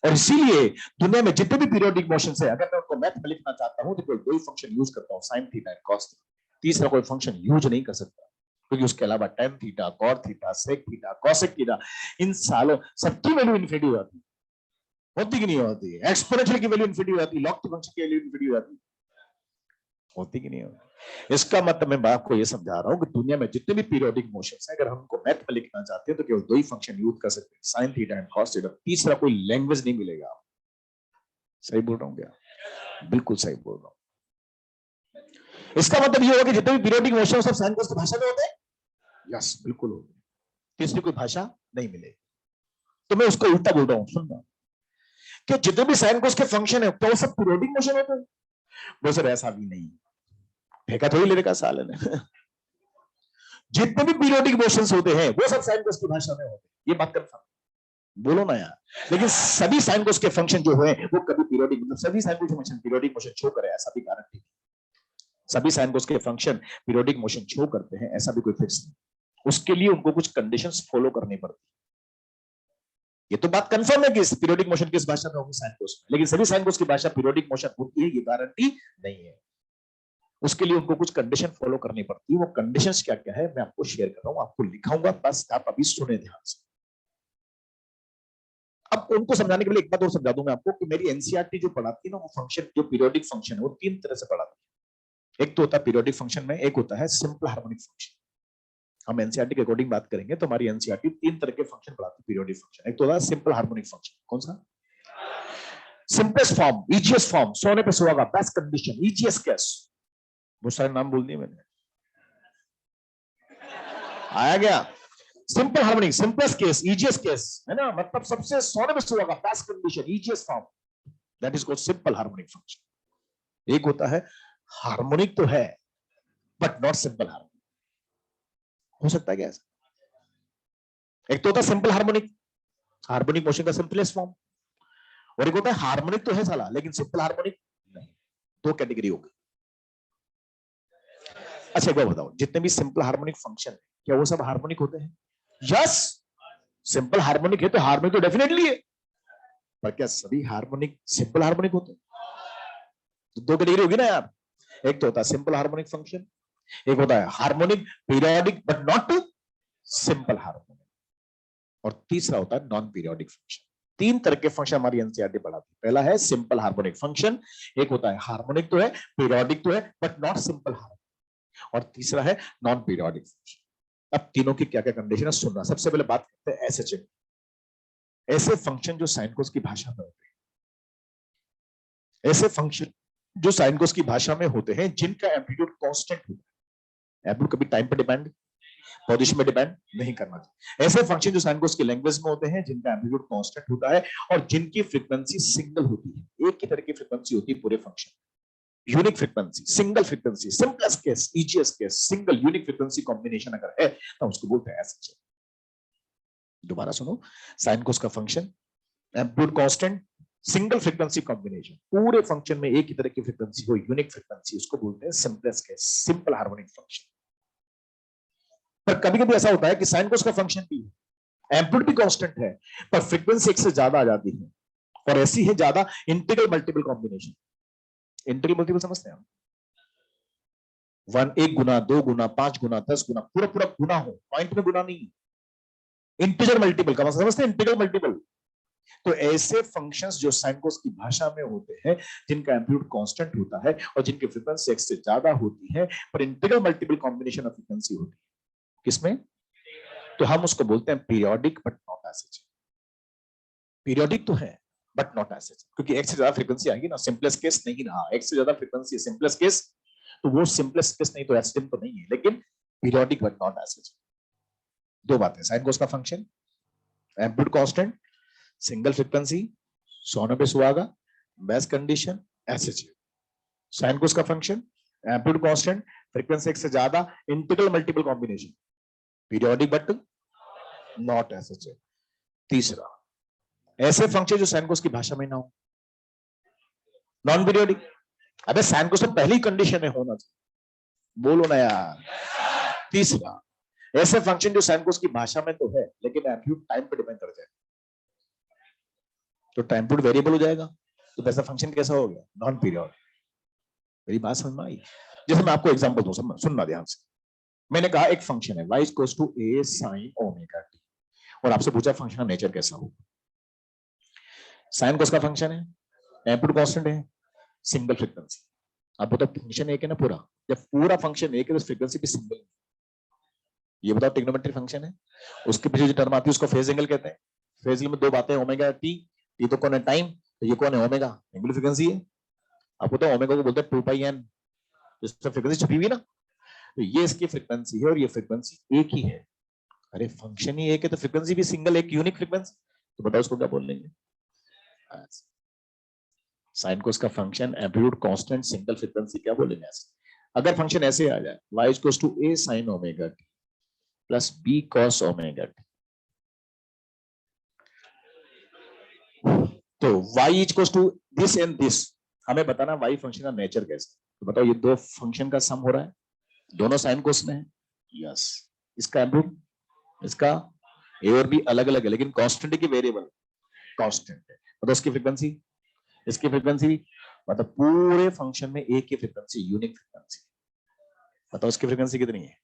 और इसीलिए दुनिया में जितने भी पीरियोडिक मोशंस है, अगर मैं उनको मैथ में लिखना चाहता हूं तो केवल दो ही फंक्शन यूज करता हूं, sign theta and cos theta. तीसरा कोई फंक्शन यूज नहीं कर सकता, क्योंकि उसके अलावा tan theta, cot theta, sec theta, cosec theta, इन सालों सबकी वैल्यू इंफिनिटी हो जाती है। होती कि नहीं होती? एक्सपोनेंशियल की वैल्यू इंफिनिटी हो जाती है, लॉग की फंक्शन की वैल्यू इंफिनिटी हो जाती है। होती कि नहीं होती? इसका मतलब मैं आपको ये समझा रहा हूं कि दुनिया में जितने भी पीरियोडिक मोशंस हैं, अगर हम उनको मैथ में लिखना चाहते हैं तो केवल दो ही फंक्शन यूज कर सकते हैं, sine theta and cos theta. तीसरा कोई लैंग्वेज नहीं मिलेगा। सही बोल रहा हूं क्या? बिल्कुल सही बोल रहा हूं। इसका मतलब ये होगा कि जितने भी पीरियोडिक मोशन सब साइन कॉस की भाषा में होते हैं। यस बिल्कुल होते हैं, तीसरी कोई भाषा नहीं मिलेगी। तो मैं उसको उल्टा बोल रहा हूं, सुनना कि जितने भी साइन कॉस के फंक्शन है क्या वो सब पीरियोडिक मोशन होते हैं? वो सर ऐसा भी नहीं, फेंका थोड़ी ले रखा साल ने जितने भी पीरियोडिक मोशंस होते हैं वो सब साइन कॉस की भाषा में होते हैं, ये बात कंफर्म। बोलो ना यार। लेकिन सभी साइन कोस के फंक्शन जो है वो कभी पीरियोडिक, मतलब सभी साइन कोस के फंक्शन पीरियोडिक मोशन शो करे ऐसा भी गारंटी नहीं। सभी साइन कोस के फंक्शन पीरियोडिक मोशन शो करते हैं ऐसा भी कोई फिक्स नहीं। उसके लिए उनको कुछ कंडीशंस फॉलो करनी पड़ती है। ये तो बात कंफर्म है कि पीरियोडिक मोशन किस भाषा में होगी, साइन कोस में, लेकिन सभी साइन कोस की भाषा पीरियोडिक मोशन होती है ये गारंटी नहीं है। उसके लिए उनको कुछ कंडीशन फॉलो करनी पड़ती है। वो कंडीशंस क्या क्या है मैं आपको शेयर कर रहा हूं, आपको लिखाऊंगा, बस आप अभी सुने ध्यान से। अब उनको समझाने के लिए एक बात और समझा दूं मैं आपको कि मेरी एनसीईआरटी जो पढ़ाती है ना, वो फंक्शन जो पीरियोडिक फंक्शन है वो तीन तरह से पढ़ाती है। एक तो होता है पीरियोडिक फंक्शन में, एक होता है सिंपल हार्मोनिक फंक्शन। हम एनसीईआरटी के अकॉर्डिंग बात करेंगे तो हमारी एनसीईआरटी तीन तरह के फंक्शन पढ़ाती है पीरियोडिक फंक्शन। एक तो होता है सिंपल हार्मोनिक फंक्शन। कौन सा? सिंपलेस्ट फॉर्म, इजीएस्ट फॉर्म, सोने पे सुहागा, बेस्ट कंडीशन, इजीएस्ट केस। बहुत सारे नाम बोल दिए मैंने, आया गया? Simple harmonic, simplest case, easiest case, है ना, मतलब सबसे सोने पे सुहागा, best condition, easiest form, that is called simple harmonic function. एक होता है हार्मोनिक तो है बट नॉट सिंपल हार्मोनिक। हो सकता है क्या ऐसा? एक तो होता है सिंपल हार्मोनिक, हार्मोनिक मोशन का सिंपलेस्ट फॉर्म, और एक होता है हार्मोनिक तो है साला लेकिन सिंपल हार्मोनिक नहीं। दो कैटेगरी होगी। अच्छा एक बार बताओ, जितने भी सिंपल हार्मोनिक फंक्शन है क्या वो सब हार्मोनिक होते हैं? यस, सिंपल हार्मोनिक है तो हार्मोनिक तो डेफिनेटली है, पर क्या सभी हार्मोनिक सिंपल हार्मोनिक होते हैं? तो दो कैटेगरी होगी ना यार। एक तो होता है सिंपल हार्मोनिक फंक्शन, एक होता है harmonic periodic but not simple harmonic, और तीसरा होता है नॉन पीरियोडिक फंक्शन। तीन तरह के फंक्शन हमारी एनसीईआरटी पढ़ाती है। पहला है सिंपल हार्मोनिक फंक्शन, एक होता है हार्मोनिक तो है पीरियोडिक तो है बट नॉट सिंपल हार्मोनिक, और तीसरा है नॉन पीरियोडिक फंक्शन। अब तीनों की क्या क्या कंडीशन है सुनना। सबसे पहले बात करते हैं एसएचएम, ऐसे फंक्शन जो साइन कोस की भाषा में होते हैं, ऐसे फंक्शन जो साइन कोस की भाषा में होते हैं जिनका एम्पलीट्यूड कांस्टेंट होता है। एम्पलीट्यूड कभी टाइम पर डिपेंड, पोजीशन में डिपेंड नहीं करना चाहिए। ऐसे फंक्शन जो साइन कोस की लैंग्वेज में होते हैं जिनका एम्पलीट्यूड कांस्टेंट होता है और जिनकी फ्रीक्वेंसी सिंगल होती है, एक ही तरह की फ्रीक्वेंसी होती है पूरे function, unique frequency, single frequency, simplest case, easiest case, single unique frequency combination अगर है तो उसको बोलते हैं एसएचएम। दोबारा सुनो, साइन कोस का function amplitude constant, single frequency combination, पूरे फंक्शन में एक ही तरह की फ्रीक्वेंसी हो, यूनिक फ्रीक्वेंसी, उसको बोलते हैं simplest case, simple harmonic function. पर कभी कभी ऐसा होता है कि साइन कोस का फंक्शन भी एम्पलीट्यूड भी कांस्टेंट है पर फ्रीक्वेंसी एक से ज्यादा आ जाती है, और ऐसी है ज्यादा integral multiple combination. Integral multiple समझते हैं हम? 1 गुना 2 गुना 5 गुना 10 गुना, पूरा पूरा गुना हो, पॉइंट में गुना नहीं। इंटीजर मल्टीपल का मतलब समझते हैं? Integral multiple. तो ऐसे फंक्शंस जो साइन कोस की भाषा में होते हैं जिनका एम्पलीट्यूड कांस्टेंट होता है और जिनकी फ्रीक्वेंसी एक से ज्यादा होती है पर integral multiple combination of frequency होती है, किसमें? तो हम उसको बोलते हैं periodic but not SHM. Periodic तो है बट नॉट एसएचएम, क्योंकि एक से ज्यादा फ्रीक्वेंसी आएगी ना, सिंपलेस्ट केस नहीं रहा, एक से ज्यादा फ्रीक्वेंसी सिंपलेस्ट केस, तो वो सिंपलेस्ट केस नहीं तो एसएचएम तो नहीं है, लेकिन पीरियोडिक बट नॉट एसएचएम। दो बातें, साइन कोस का function amplitude constant, single frequency, सोने पे सुहागा, best condition, SHM. Sign cos का फंक्शन एम्पलीट्यूड कांस्टेंट, फ्रीक्वेंसी एक से ज्यादा, integral multiple combination, periodic but not SHM. तीसरा, ऐसे फंक्शन जो साइन कोस की भाषा में ना हो, नॉन पीरियोडिक। अबे साइन कोस तो पहली कंडीशन में होना चाहिए, बोलो ना यार। तीसरा, ऐसे फंक्शन जो साइन कोस की भाषा में तो है लेकिन एम्पलीट्यूड टाइम पे डिपेंड कर जाए, तो टाइम एम्पलीट्यूड वेरिएबल हो जाएगा, तो वैसा फंक्शन कैसा हो गया? Non periodic. मेरी बात समझ में आई? जैसे मैं आपको एग्जांपल दूं, सुनना ध्यान से। मैंने कहा एक फंक्शन है y equals to a sin omega t, और आपसे पूछा फंक्शन का नेचर कैसा हो। साइन कोस का फंक्शन है, एम्पलीट्यूड कांस्टेंट है, सिंगल फ्रीक्वेंसी। आप बताओ फंक्शन एक है ना पूरा, जब पूरा फंक्शन एक है तो फ्रीक्वेंसी भी सिंगल है। ये बताओ ट्रिग्नोमेट्री फंक्शन है, उसके पीछे जो टर्म आती है उसको फेज एंगल कहते हैं। फेज एंगल में दो बातें, ओमेगा टी, टी तो कौन है? टाइम, तो ये कौन है? ओमेगा, एंगुलर फ्रीक्वेंसी है। आप बताओ ओमेगा को बोलते हैं 2 पाई n, जिससे फ्रीक्वेंसी छुपी हुई ना, तो ये इसकी फ्रीक्वेंसी है और ये फ्रीक्वेंसी एक ही है। अरे फंक्शन ही एक है तो फ्रीक्वेंसी भी सिंगल, एक यूनिक फ्रीक्वेंसी, तो बताओ उसको क्या बोल लेंगे? साइन कोस का function amplitude constant, single frequency, क्या बोलेंगे ऐसे? अगर फंक्शन ऐसे आ जाए y equals to a sin omega t plus b cos omega t, तो y equals to this and this, हमें बताना y फंक्शन का नेचर कैसा है। तो बताओ ये दो फंक्शन का सम हो रहा है, दोनों साइन कोस में है, यस। इसका एम्पलीट्यूड, इसका ए और बी अलग अलग है लेकिन कांस्टेंट है कि वेरिएबल, कांस्टेंट है। बताओ इसकी फ्रीक्वेंसी, इसकी फ्रीक्वेंसी, मतलब पूरे फंक्शन में एक ही फ्रीक्वेंसी, यूनिक फ्रीक्वेंसी। बताओ इसकी फ्रीक्वेंसी कितनी है,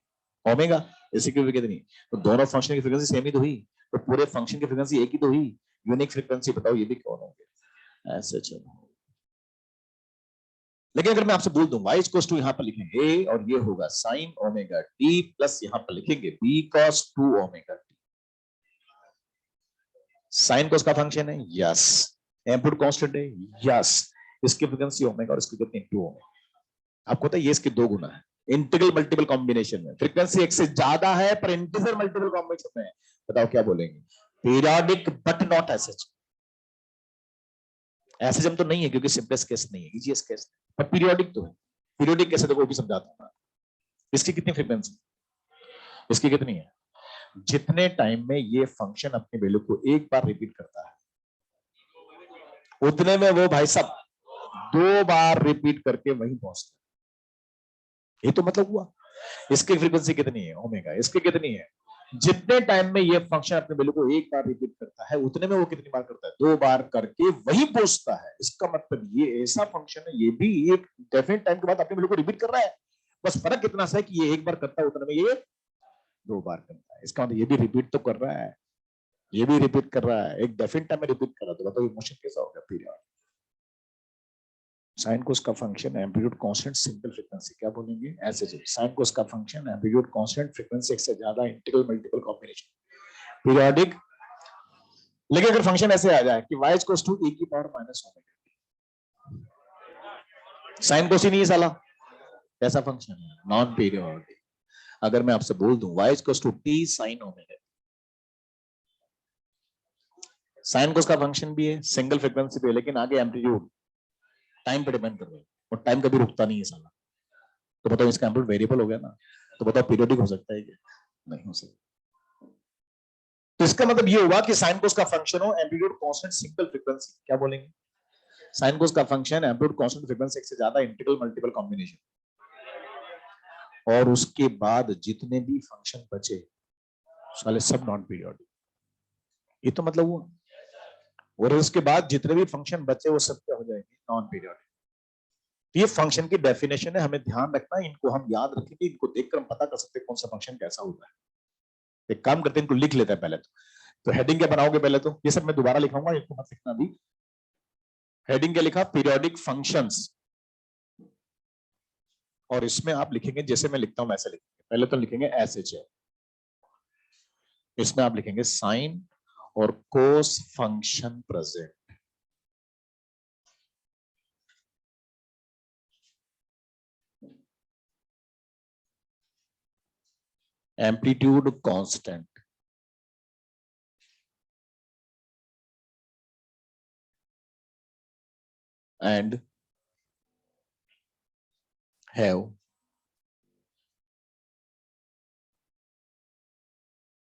ओमेगा। इसकी भी कितनी है, तो दोनों फंक्शन की फ्रीक्वेंसी सेम ही तो हुई, तो पूरे फंक्शन की फ्रीक्वेंसी एक ही तो हुई, यूनिक फ्रीक्वेंसी। बताओ ये भी कौन होंगे, ऐसे चलो। लेकिन अगर मैं आपसे बोल दूं y इक्वल्स टू यहां पर लिखेंगे a और ये होगा sin ओमेगा t प्लस यहां पर लिखेंगे b cos 2 omega t। Sign cos का फंक्शन है, यस। एम्पलीट्यूड कांस्टेंट है, यस। इसकी फ्रीक्वेंसी ओमेगा और इसकी कितनी, 2 ओमेगा। आपको पता है ये इसके 2 गुना है इंटीग्रल मल्टीपल कॉम्बिनेशन में। फ्रीक्वेंसी एक से ज्यादा है पर इंटीजर मल्टीपल कॉम्बिनेशन में है। बताओ क्या बोलेंगे, periodic but not SH. SHM तो नहीं है क्योंकि सिंपलेस्ट केस नहीं है, इजीएस्ट केस, पर पीरियोडिक तो है। पीरियोडिक कैसे, देखो भी समझाता हूं। इसकी कितनी फ्रीक्वेंसी, इसकी कितनी है, जितने टाइम में ये फंक्शन अपने वैल्यू को एक बार रिपीट करता है उतने में वो भाई साहब 2 बार रिपीट करके वहीं पहुंचता है। ये तो मतलब हुआ। इसकी फ्रीक्वेंसी कितनी है, ओमेगा। इसकी कितनी है, जितने टाइम में ये फंक्शन अपने वैल्यू को एक बार रिपीट करता है उतने में वो कितनी बार करता है, 2 बार करके वहीं पहुंचता है। इसका मतलब ये ऐसा फंक्शन है, ये भी एक डेफिनेट टाइम के बाद अपने वैल्यू को रिपीट कर रहा है। बस फर्क कितना सा है कि ये एक बार करता है उतने में ये 2 बार करता है। इसका मतलब ये भी रिपीट तो कर रहा है, ये भी रिपीट कर रहा है, एक डेफिनेट टाइम में रिपीट कर रहा है। तो बताओ मोशन कैसा होगा, पीरियड। साइन कोस का function amplitude constant simple frequency, क्या बोलेंगे, ऐसे साइन कोस का फंक्शन एम्पलीट्यूड कांस्टेंट फ्रीक्वेंसी एक से ज्यादा इंटीग्रल मल्टीपल कॉम्बिनेशन पीरियोडिक। लेकिन अगर फंक्शन ऐसे आ जाए कि y इक्वल्स टू e की power minus omega, sine cos ही नहीं है साला, कैसा फंक्शन है, नॉन पीरियोडिक। अगर मैं आपसे बोल दूं y equals to t sin omega, sine cos का फंक्शन भी है, सिंगल फ्रीक्वेंसी पे, लेकिन आगे एम्पलीट्यूड टाइम पे डिपेंड कर रहा है और टाइम कभी रुकता नहीं है साला। तो बताओ इसका एम्पलीट्यूड वेरिएबल हो गया ना, तो बताओ पीरियोडिक हो सकता है क्या, नहीं हो सकता। तो इसका मतलब ये हुआ कि साइन कोस का फंक्शन हो एम्पलीट्यूड कांस्टेंट सिंगल फ्रीक्वेंसी, क्या बोलेंगे, साइन कोस का फंक्शन एम्पलीट्यूड कांस्टेंट फ्रीक्वेंसी एक से ज्यादा इंटीग्रल मल्टीपल कॉम्बिनेशन, और उसके बाद जितने भी फंक्शन बचे साले सब नॉन पीरियोडिक। ये तो मतलब हुआ। और उसके बाद जितने भी फंक्शन बचे वो सब क्या हो जाएंगे, नॉन पीरियोडिक। ये फंक्शन की डेफिनेशन है, हमें ध्यान रखना है, इनको हम याद रखेंगे, इनको देखकर हम पता कर सकते हैं कौन सा फंक्शन कैसा होता है। एक काम करते हैं, इनको लिख लेते हैं पहले तो हेडिंग क्या बनाओगे पहले, तो ये सब मैं दोबारा लिखाऊंगा, इनको मत लिखना अभी। हेडिंग क्या लिखा, पीरियोडिक फंक्शंस, और इसमें आप लिखेंगे जैसे मैं लिखता हूं वैसे लिखेंगे। पहले तो लिखेंगे एसएच, इसमें आप लिखेंगे साइन और cos function present, amplitude constant, and have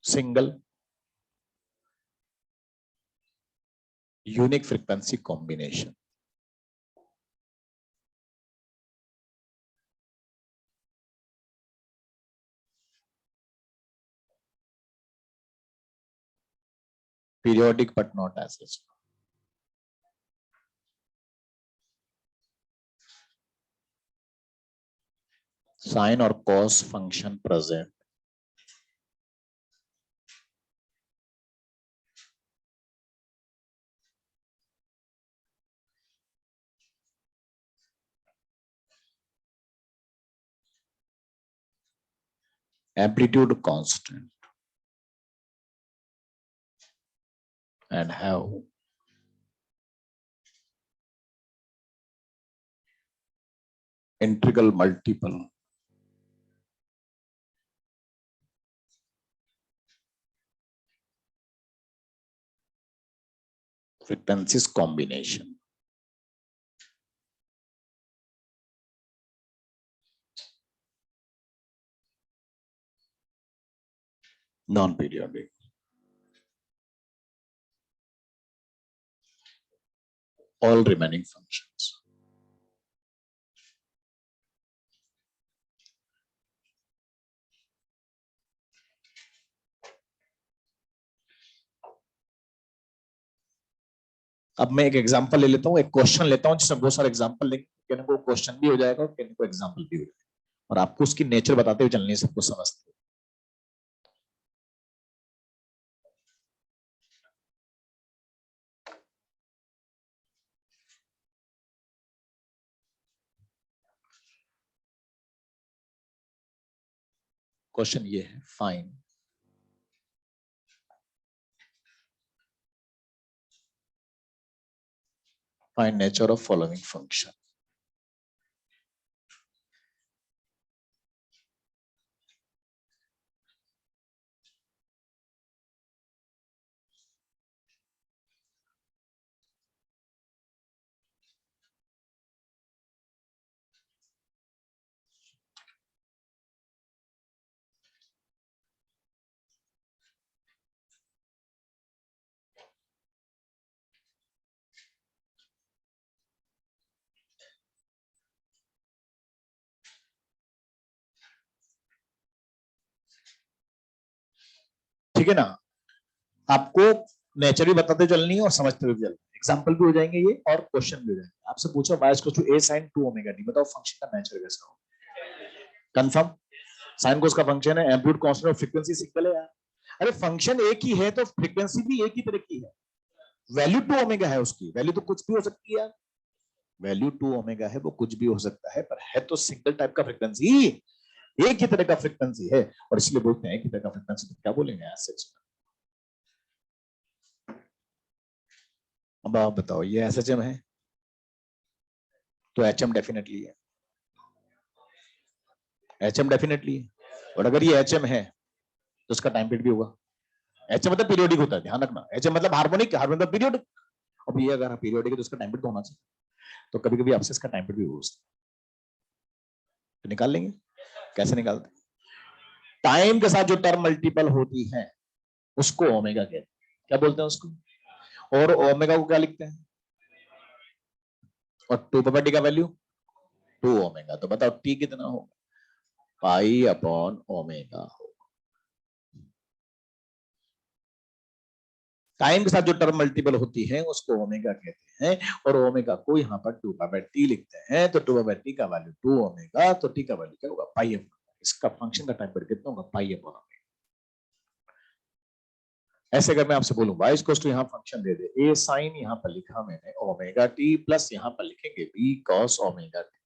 single unique frequency combination. Periodic but not as such. Sine or cos function present. Amplitude constant. And have integral multiple frequencies combination. Non-periodic. all remaining functions. अब मैं एक example ले लेता हूँ, एक question लेता हूँ जिसमें बहुत सारे एग्जांपल लेंगे, किन को क्वेश्चन भी हो जाएगा और किन को एग्जांपल भी हो जाएगा, और आपको उसकी नेचर बताते हुए चलनी है, सबको समझते हुए। क्वेश्चन ये है, find nature of following function. ठीक है ना, आपको नेचर भी बताते चलनी है और समझते हुए चलनी है, एग्जांपल भी हो जाएंगे ये और क्वेश्चन भी हो जाएंगे। आपसे पूछो y = a sin 2 omega t, बताओ फंक्शन का नेचर कैसा हो? कंफर्म, साइन कोस का फंक्शन है, एम्पलीट्यूड कांस्टेंट और फ्रीक्वेंसी सिंपल है यार। अरे फंक्शन एक ही है तो फ्रीक्वेंसी भी एक ही तरह की है, वैल्यू 2 ओमेगा है, उसकी वैल्यू तो कुछ भी हो सकती है यार, वैल्यू 2 ओमेगा है, वो कुछ भी हो सकता है, पर है तो सिंगल टाइप का फ्रीक्वेंसी, एक ही तरह का फ्रीक्वेंसी है, और इसलिए बोलते हैं एक ही तरह का फ्रीक्वेंसी। तो क्या बोलेंगे यार सच? अब आप बताओ, ये एसएचएम है तो एचएम डेफिनेटली है, एचएम डेफिनेटली है, और अगर ये एचएम है तो उसका टाइम पीरियड भी होगा। एचएम मतलब पीरियोडिक होता है, ध्यान रखना, एचएम मतलब हार्मोनिक, हार्मोनिक मतलब पीरियोडिक। अब ये अगर पीरियोडिक है तो उसका टाइम पीरियड होना चाहिए, तो कभी कभी आपसे इसका टाइम पीरियड भी हो सकता है, तो निकाल लेंगे। कैसे निकालते? टाइम के साथ जो टर्म मल्टीपल होती है उसको ओमेगा कहते हैं, क्या बोलते हैं उसको, और ओमेगा को क्या लिखते हैं, और 2 पावर टी का वैल्यू 2 ओमेगा, तो बताओ टी कितना होगा, पाई अपॉन ओमेगा होगा। टाइम के साथ जो टर्म मल्टीपल होती है उसको ओमेगा कहते हैं, और ओमेगा को यहाँ पर 2 पावर टी लिखते हैं, तो 2 पावर टी का वैल्यू 2 ओमेगा, तो टी का वैल्यू क्या होगा, पाई अपॉन, इसका फंक्शन का टाइम पीरियड कितना होगा, पाई अपॉन ओमेगा। ऐसे अगर मैं आपसे बोलूं y = यहाँ function they they, a sin यहाँ पर लिखा मैंने ओमेगा टी, प्लस यहाँ पर लिखेंगे b cos ओमेगा टी,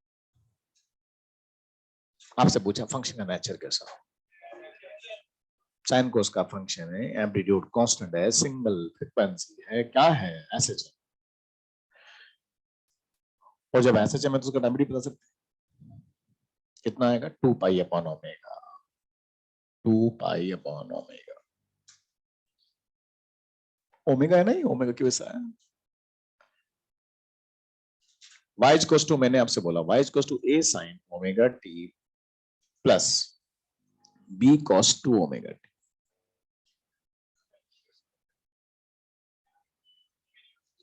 आपसे पूछा फंक्शन का नेचर कैसा हो, साइन कोस का फंक्शन है, एम्पलीट्यूड कांस्टेंट है, सिंगल फ्रीक्वेंसी है, क्या है एसएचएम, और जब एसएचएम है तो उसका टाइम पीरियड बता सकते हैं कितना आएगा, 2 pi upon omega, 2 pi upon omega, omega है ना, ये ओमेगा की वजह है। y = मैंने आपसे बोला y = a sin omega T plus b cos 2 omega T.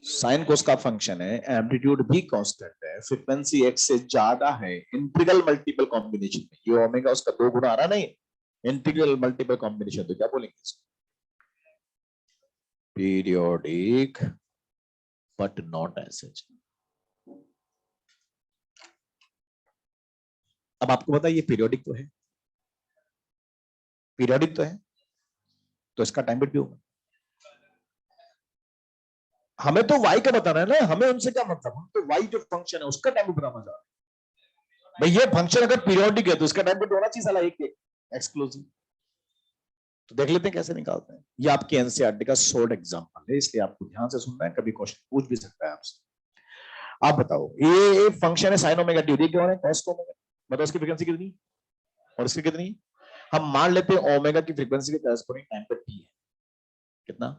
Sign cos का फंक्शन है, एम्पलीट्यूड भी कांस्टेंट है, फ्रीक्वेंसी x से ज्यादा है, इंटीग्रल मल्टीपल कॉम्बिनेशन में, ये ओमेगा उसका 2 गुना आ रहा नहीं, इंटीग्रल मल्टीपल कॉम्बिनेशन, तो क्या बोलेंगे इसको, पीरियोडिक बट नॉट एसएचएम। अब आपको पता है ये पीरियोडिक तो है, पीरियोडिक तो है, तो इसका टाइम पीरियड भी होगा। हमें तो y का बताना है ना, हमें उनसे क्या मतलब, हम तो y जो फंक्शन है उसका टाइम पीरियड बताना चाह रहे हैं। भाई ये फंक्शन अगर पीरियोडिक है तो इसका टाइम पीरियड होना चाहिए साला एक एक्सक्लूसिव। तो देख लेते हैं कैसे निकालते हैं, ये आपकी एनसीईआरटी का शॉर्ट एग्जांपल है, इसलिए आपको ध्यान से सुनना है, कभी क्वेश्चन पूछ भी सकता है आपसे। आप बताओ, ये फंक्शन है sin ओमेगा टी, क्या हो रहा है cos ओमेगा, बताओ इसकी फ्रीक्वेंसी कितनी और इसकी कितनी, हम मान लेते हैं ओमेगा की फ्रीक्वेंसी के करस्पॉन्डिंग टाइम पर टी है कितना,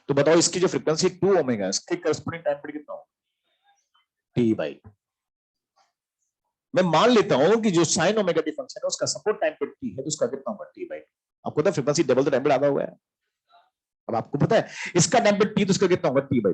तो बताओ इसकी जो फ्रीक्वेंसी 2 ओमेगा है इसके करस्पॉन्डिंग टाइम पर कितना होगा, टी बाई। मैं मान लेता हूं कि जो sin ओमेगा टी फंक्शन है उसका सपोर्ट टाइम पर टी है, तो उसका कितना होगा, टी बाई। आपको पता है फ्रीक्वेंसी डबल द टाइम पर आधा हुआ है, अब आपको पता है इसका टाइम पर टी, तो उसका कितना होगा, टी बाई।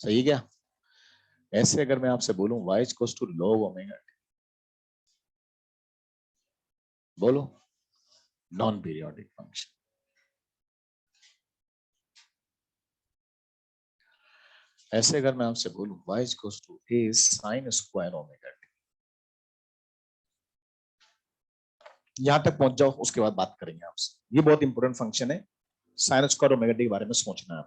सही क्या? ऐसे अगर मैं आपसे बोलूं y is equals to log omega t, बोलो नॉन पीरियोडिक फंक्शन। ऐसे अगर मैं आपसे बोलूं y is equals to a sin square omega t, यहां तक पहुंच जाओ, उसके बाद बात करेंगे आपसे। ये बहुत इंपॉर्टेंट फंक्शन है, sin स्क्वायर ओमेगा t के बारे में सोचना है।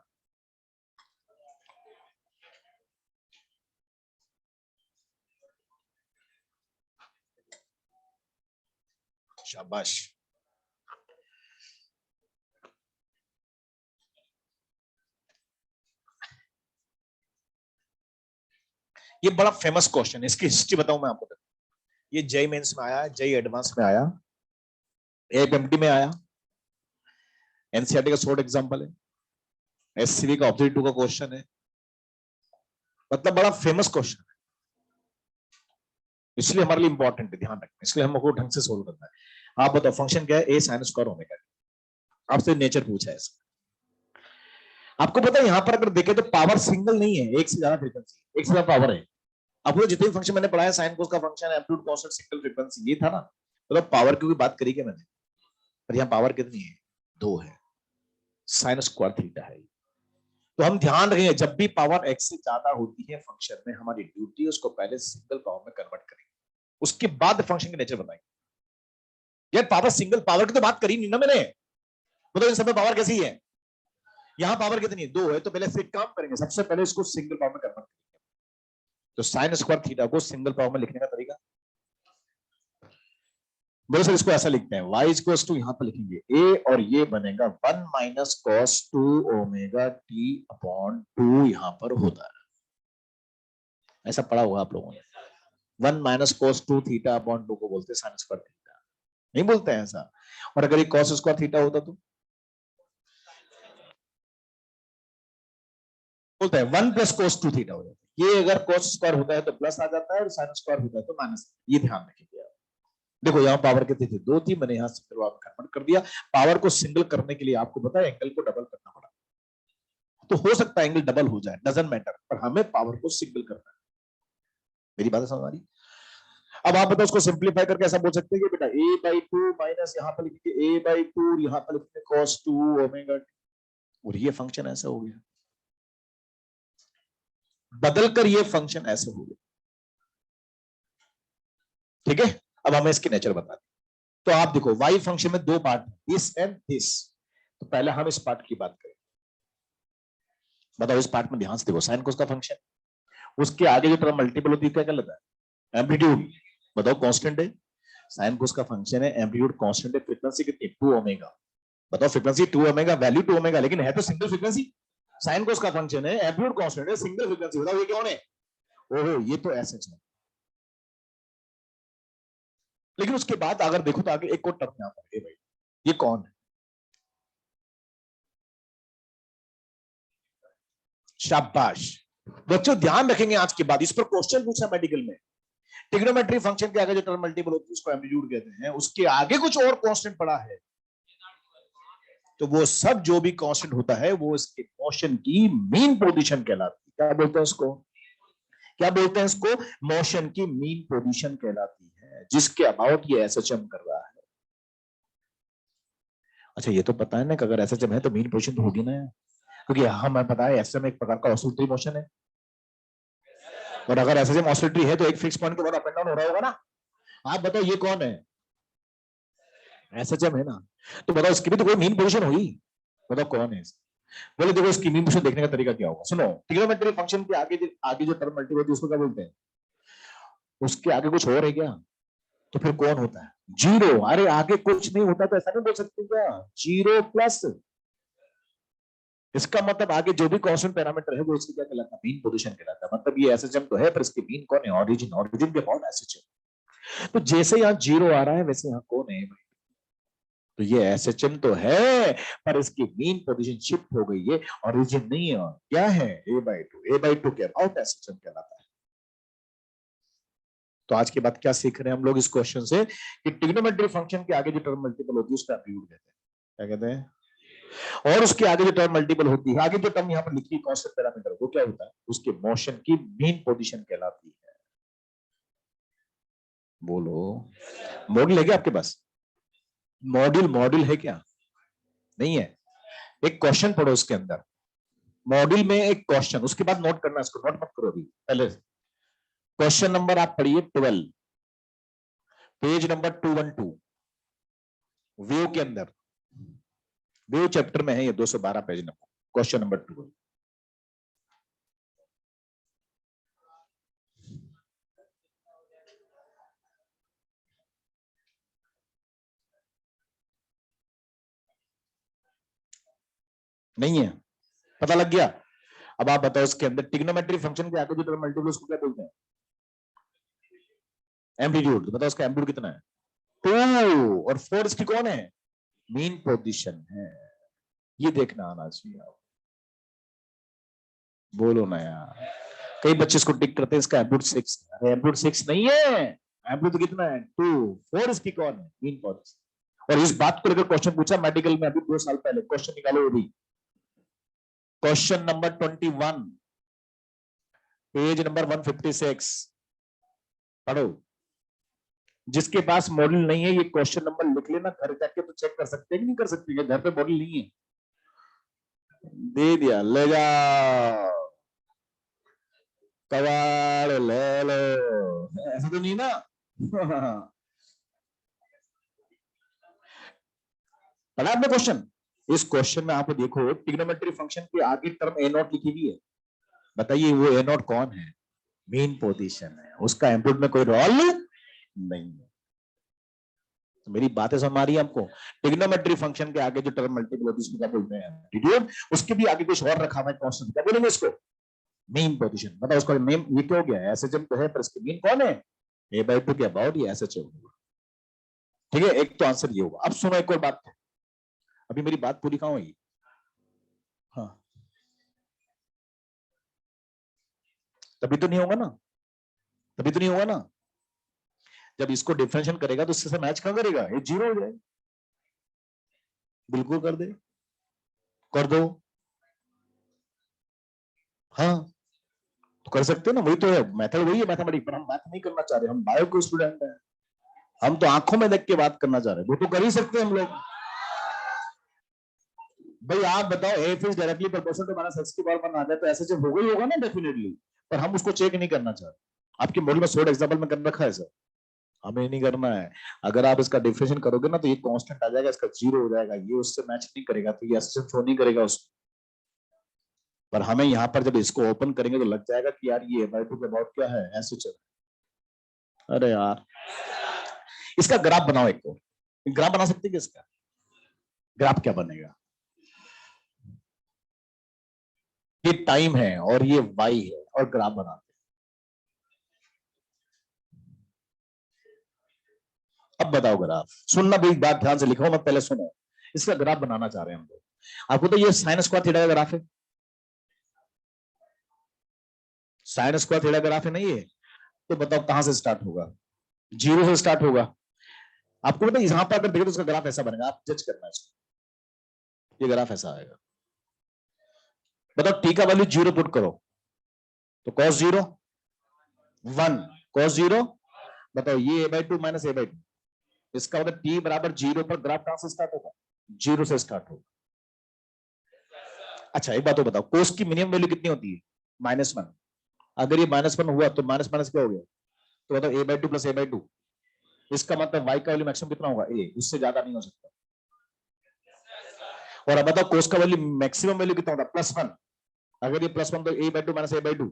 शाबाश। ये बड़ा फेमस क्वेश्चन है, इसकी हिस्ट्री बताऊं मैं आपको। ये जेई मेंस में आया, जेई एडवांस में आया, एएफएमडी में आया, एनसीईआरटी का शॉर्ट एग्जांपल है, एससीबी का ऑब्जेक्टिव 2 का क्वेश्चन है, मतलब बड़ा फेमस क्वेश्चन है, इसलिए हमारे लिए इंपॉर्टेंट है, ध्यान रखना, इसलिए हमको ढंग से सोल्व करना है। आप बताओ फंक्शन क्या है, ए साइन स्क्वायर ओमेगा, आपसे नेचर पूछा है इसका। आपको पता है यहां पर अगर देखें तो पावर सिंगल नहीं है, एक से ज्यादा फ्रीक्वेंसी, एक से ज्यादा पावर है। आपको जितने भी फंक्शन मैंने पढ़ाया, साइन कोस का function, amplitude constant, single frequency, ये था ना, मतलब पावर की कोई बात करी क्या मैंने, पर यहाँ पावर कितनी है, 2 है, साइन स्क्वायर थीटा है। तो हम ध्यान रखेंगे जब भी पावर x से ज्यादा होती है फंक्शन में, हमारी ड्यूटी उसको पहले सिंगल पावर में कन्वर्ट करेंगे, उसके बाद फंक्शन के नेचर बताएंगे। यार पावर सिंगल पावर की तो बात करी नहीं ना मैंने, मतलब इन सब में पावर कैसी है, यहां पावर कितनी है, 2 है, तो पहले से काम करेंगे, सबसे पहले इसको सिंगल पावर में कन्वर्ट करेंगे। तो साइन स्क्वायर थीटा को सिंगल पावर में लिखने का तरीका, बोलो सर इसको ऐसा लिखते हैं, y इक्वल्स टू, यहां पर लिखेंगे a और ये बनेगा 1 minus cos 2 omega t upon 2, यहां पर होता है, ऐसा पढ़ा होगा आप लोगों ने, 1 माइनस कॉस 2 थीटा अपॉन 2 को बोलते हैं साइन स्क्वायर थीटा, नहीं बोलते हैं ऐसा। और अगर ये कॉस स्क्वायर थीटा होता तो बोलते हैं 1 प्लस कॉस 2 थीटा हो जाता है। ये अगर कॉस स्क्वायर होता है तो प्लस आ जाता है, और साइन स्क्वायर होता है तो माइनस, ये ध्यान रखिए। देखो यहाँ पावर कितनी थी, 2 थी, मैंने यहाँ सिंगल पावर कन्वर्ट कर दिया। पावर को सिंगल करने के लिए आपको पता है एंगल को डबल करना पड़ा, तो हो सकता है एंगल डबल हो जाए, डजंट मैटर, पर हमें पावर को सिंगल करना है। मेरी बात समझ आ रही? अब आप बताओ उसको सिंप्लीफाई करके ऐसा बोल सकते हैं कि बेटा a/2 माइनस यहाँ पर लिखेंगे a/2, यहाँ पर लिखेंगे cos 2 ओमेगा, और ये फंक्शन ऐसा हो गया, बदलकर ये फंक्शन ऐसे हो गया। ठीक है, अब हमें इसके नेचर बता दें। तो आप देखो y फंक्शन में 2 पार्ट, दिस एंड दिस, तो पहले हम इस पार्ट की बात करें। बताओ इस पार्ट में ध्यान से देखो, साइन कोस का फंक्शन, उसके आगे जो टर्म मल्टीपल होती है क्या कहलाता है, एम्पलीट्यूड। बताओ कांस्टेंट है, साइन कोस का फंक्शन है, एम्पलीट्यूड कांस्टेंट है, फ्रीक्वेंसी कितनी, 2 ओमेगा। बताओ फ्रीक्वेंसी 2 ओमेगा, वैल्यू 2 ओमेगा, लेकिन है तो सिंगल फ्रीक्वेंसी, साइन कोस का फंक्शन है, एम्पलीट्यूड कांस्टेंट है, सिंगल फ्रीक्वेंसी। बताओ ये कौन है, ओहो ये तो एसएच है। लेकिन उसके बाद अगर देखो तो आगे एक और टर्म यहाँ पर है भाई, ये कौन है, शाबाश बच्चों, ध्यान रखेंगे आज के बाद, इस पर क्वेश्चन पूछा मेडिकल में। ट्रिग्नोमेट्री फंक्शन के आगे जो टर्म मल्टीपल होती है उसको एम्पलीट्यूड कहते हैं, उसके आगे कुछ और कांस्टेंट पड़ा है, तो वो सब जो भी कांस्टेंट होता है वो इसके मोशन की मीन पोजीशन कहलाती है। क्या बोलते हैं उसको, क्या बोलते हैं इसको, मोशन की मीन पोजीशन कहलाती है, जिसके अबाउट ये एसएचएम कर रहा है। अच्छा ये तो पता है ना कि अगर एसएचएम है तो मीन पोजीशन तो होगी ना, क्योंकि हमें पता है एसएचएम एक प्रकार का ऑसिलेटरी मोशन है, और अगर एसएचएम ऑसिलेटरी है तो एक फिक्स पॉइंट के बाद अप एंड डाउन हो रहा होगा ना। आप बताओ ये कौन है, एसएचएम है ना, तो बताओ इसकी भी तो कोई मीन पोजीशन हुई, बताओ कौन है। बोले देखो इसकी मीन पोजीशन देखने का तरीका क्या होगा, सुनो, ट्रिग्नोमेट्री फंक्शन के आगे जो टर्म मल्टीपल होती है उसको क्या बोलते हैं, उसके आगे कुछ और है क्या, तो फिर कौन होता है, जीरो। अरे आगे कुछ नहीं होता तो ऐसा नहीं बोल सकते क्या, जीरो प्लस, इसका मतलब आगे जो भी कांस्टेंट पैरामीटर है वो इसकी क्या कहलाता है, मीन पोजीशन कहलाता है। मतलब ये एसएचएम तो है पर इसकी मीन कौन है, ऑरिजिन, ऑरिजिन के कौन एसएचएम। तो जैसे यहाँ जीरो आ रहा है वैसे यहाँ कौन है, तो ये एसएचएम तो है पर इसकी मीन पोजीशन शिफ्ट हो गई है, ओरिजिन नहीं है, क्या है a/2, a/2 के अबाउट एसएचएम कहलाता है। तो आज के बाद क्या सीख रहे हैं हम लोग इस क्वेश्चन से, कि ट्रिग्नोमेट्री फंक्शन के आगे जो टर्म मल्टीपल होती है उसका एम्पलीट्यूड कहते हैं, क्या कहते हैं, और उसके आगे जो टर्म मल्टीपल होती है, आगे जो टर्म यहाँ पर लिखी है कांस्टेंट पैरामीटर, वो क्या होता है, उसके मोशन की मीन पोजीशन कहलाती है। बोलो मॉड्यूल है क्या आपके पास, मॉड्यूल है क्या, नहीं है, एक क्वेश्चन पढ़ो उसके अंदर, मॉड्यूल में एक क्वेश्चन, उसके बाद नोट करना, इसको नोट मत करो अभी, पहले क्वेश्चन नंबर आप पढ़िए 12, पेज नंबर 212, व्यू के अंदर, व्यू चैप्टर में है ये, 212 पेज नंबर, क्वेश्चन नंबर 12। नहीं है, पता लग गया। अब आप बताओ इसके अंदर ट्रिग्नोमेट्री फंक्शन के आगे जो टर्म मल्टीपल उसको क्या बोलते हैं? एम्पलीट्यूड। बताओ उसका एम्पलीट्यूड कितना है? 2। और 4 इसकी कौन है? मीन पोजीशन है। ये देखना आना चाहिए आप। बोलो ना यार, कई बच्चे इसको टिक करते हैं इसका एम्पलीट्यूड 6। अरे एम्पलीट्यूड 6 नहीं है, एम्पलीट्यूड कितना है? 2। 4 इसकी कौन है? Mean position. और इस बात को लेकर क्वेश्चन पूछा मेडिकल में अभी 2 साल पहले, क्वेश्चन निकालो अभी। क्वेश्चन नंबर 21, पेज नंबर 156, पढ़ो। जिसके पास मॉडल नहीं है ये क्वेश्चन नंबर लिख लेना, घर जाके तो चेक कर सकते हैं कि नहीं कर सकते, घर पे मॉडल नहीं है। दे दिया, ले जाओ, कबाड़ ले लो, ऐसा तो नहीं ना? पढ़ा आपने क्वेश्चन? इस क्वेश्चन में आप देखो ट्रिग्नोमेट्री फंक्शन के आगे टर्म ए नॉट लिखी हुई है। बताइए वो ए नॉट कौन है? मेन पोजीशन है, उसका एम्पलीट्यूड में कोई रोल नहीं है। तो मेरी बातें समझ आ रही है आपको? ट्रिग्नोमेट्री फंक्शन के आगे जो टर्म मल्टीपल होती है उसको क्या बोलते हैं? एम्पलीट्यूड। उसके भी आगे कुछ और रखा हुआ है कांस्टेंट, क्या बोलेंगे इसको? Main position. बताओ उसका नेम ये क्या हो गया? एसएचएम तो है पर इसके मीन कौन है? a/2 के अबाउट ये एसएचएम होगा। ठीक है, एक तो आंसर ये होगा। अब सुनो एक और बात, अभी मेरी बात पूरी कहां हुई? हाँ, तभी तो नहीं होगा ना, तभी तो नहीं होगा ना। जब इसको डिफरेंशिएट करेगा तो इससे मैच कहां करेगा? ये 0 हो जाएगा। बिल्कुल कर दे, कर दो। हाँ तो कर सकते हैं ना, वही तो है मेथड, वही है मैथमेटिक्स। पर हम बात नहीं करना चाह रहे, हम बायो के स्टूडेंट हैं, हम तो आंखों में देख के बात करना चाह रहे हैं। वो तो कर ही सकते हैं हम लोग। भाई आप बताओ, f is directly proportional to minus x की पावर 1 आ जाए तो ऐसे जब हो गई होगा ना डेफिनेटली, पर हम उसको चेक नहीं करना चाह रहे। आपके मॉडल में सोर्ट एग्जांपल में कर रखा है सर, हमें नहीं करना है। अगर आप इसका डिफरेंशिएशन करोगे ना तो ये कांस्टेंट आ जाएगा, इसका 0 हो जाएगा, ये उससे मैच नहीं करेगा, तो ये एसएचएम शो नहीं करेगा उसको। पर हमें यहाँ पर जब इसको ओपन करेंगे तो लग जाएगा कि यार ये a/2 के अबाउट क्या है? एसएचएम। अरे यार इसका ग्राफ बनाओ, एक तो ग्राफ बना सकते हैं क्या? इसका ग्राफ क्या बनेगा? ये टाइम है और ये वाई है और ग्राफ बनाते हैं। अब बताओ ग्राफ, सुनना भी बात ध्यान से लिखो मत, पहले सुनो। इसका ग्राफ बनाना चाह रहे हैं हम लोग। आपको तो ये साइन स्क्वायर थीटा का ग्राफ है, साइन स्क्वायर थीटा ग्राफ है ना ये। तो बताओ कहां से स्टार्ट होगा? 0 से स्टार्ट होगा। आपको पता है यहां पर अगर देखो तो उसका ग्राफ ऐसा बनेगा, आप जज करना इसको। ये ग्राफ ऐसा आएगा। बताओ टी का वैल्यू 0 पुट करो तो cos 0 1, cos 0। बताओ ये a/2 माइनस a/2, इसका मतलब टी बराबर 0 पर ग्राफ कहां से स्टार्ट होगा? 0 से स्टार्ट होगा। अच्छा एक बात तो बताओ, कोस की मिनिमम वैल्यू कितनी होती है? -1। अगर ये -1 हुआ तो माइनस माइनस क्या हो गया? तो बताओ a/2 प्लस a/2, इसका मतलब y का वैल्यू मैक्सिमम कितना होगा? a, उससे ज्यादा नहीं हो सकता। और अब बताओ कोस का वैल्यू मैक्सिमम वैल्यू कितना होगा? +1। अगर ये +1 तो a/2 माइनस a/2,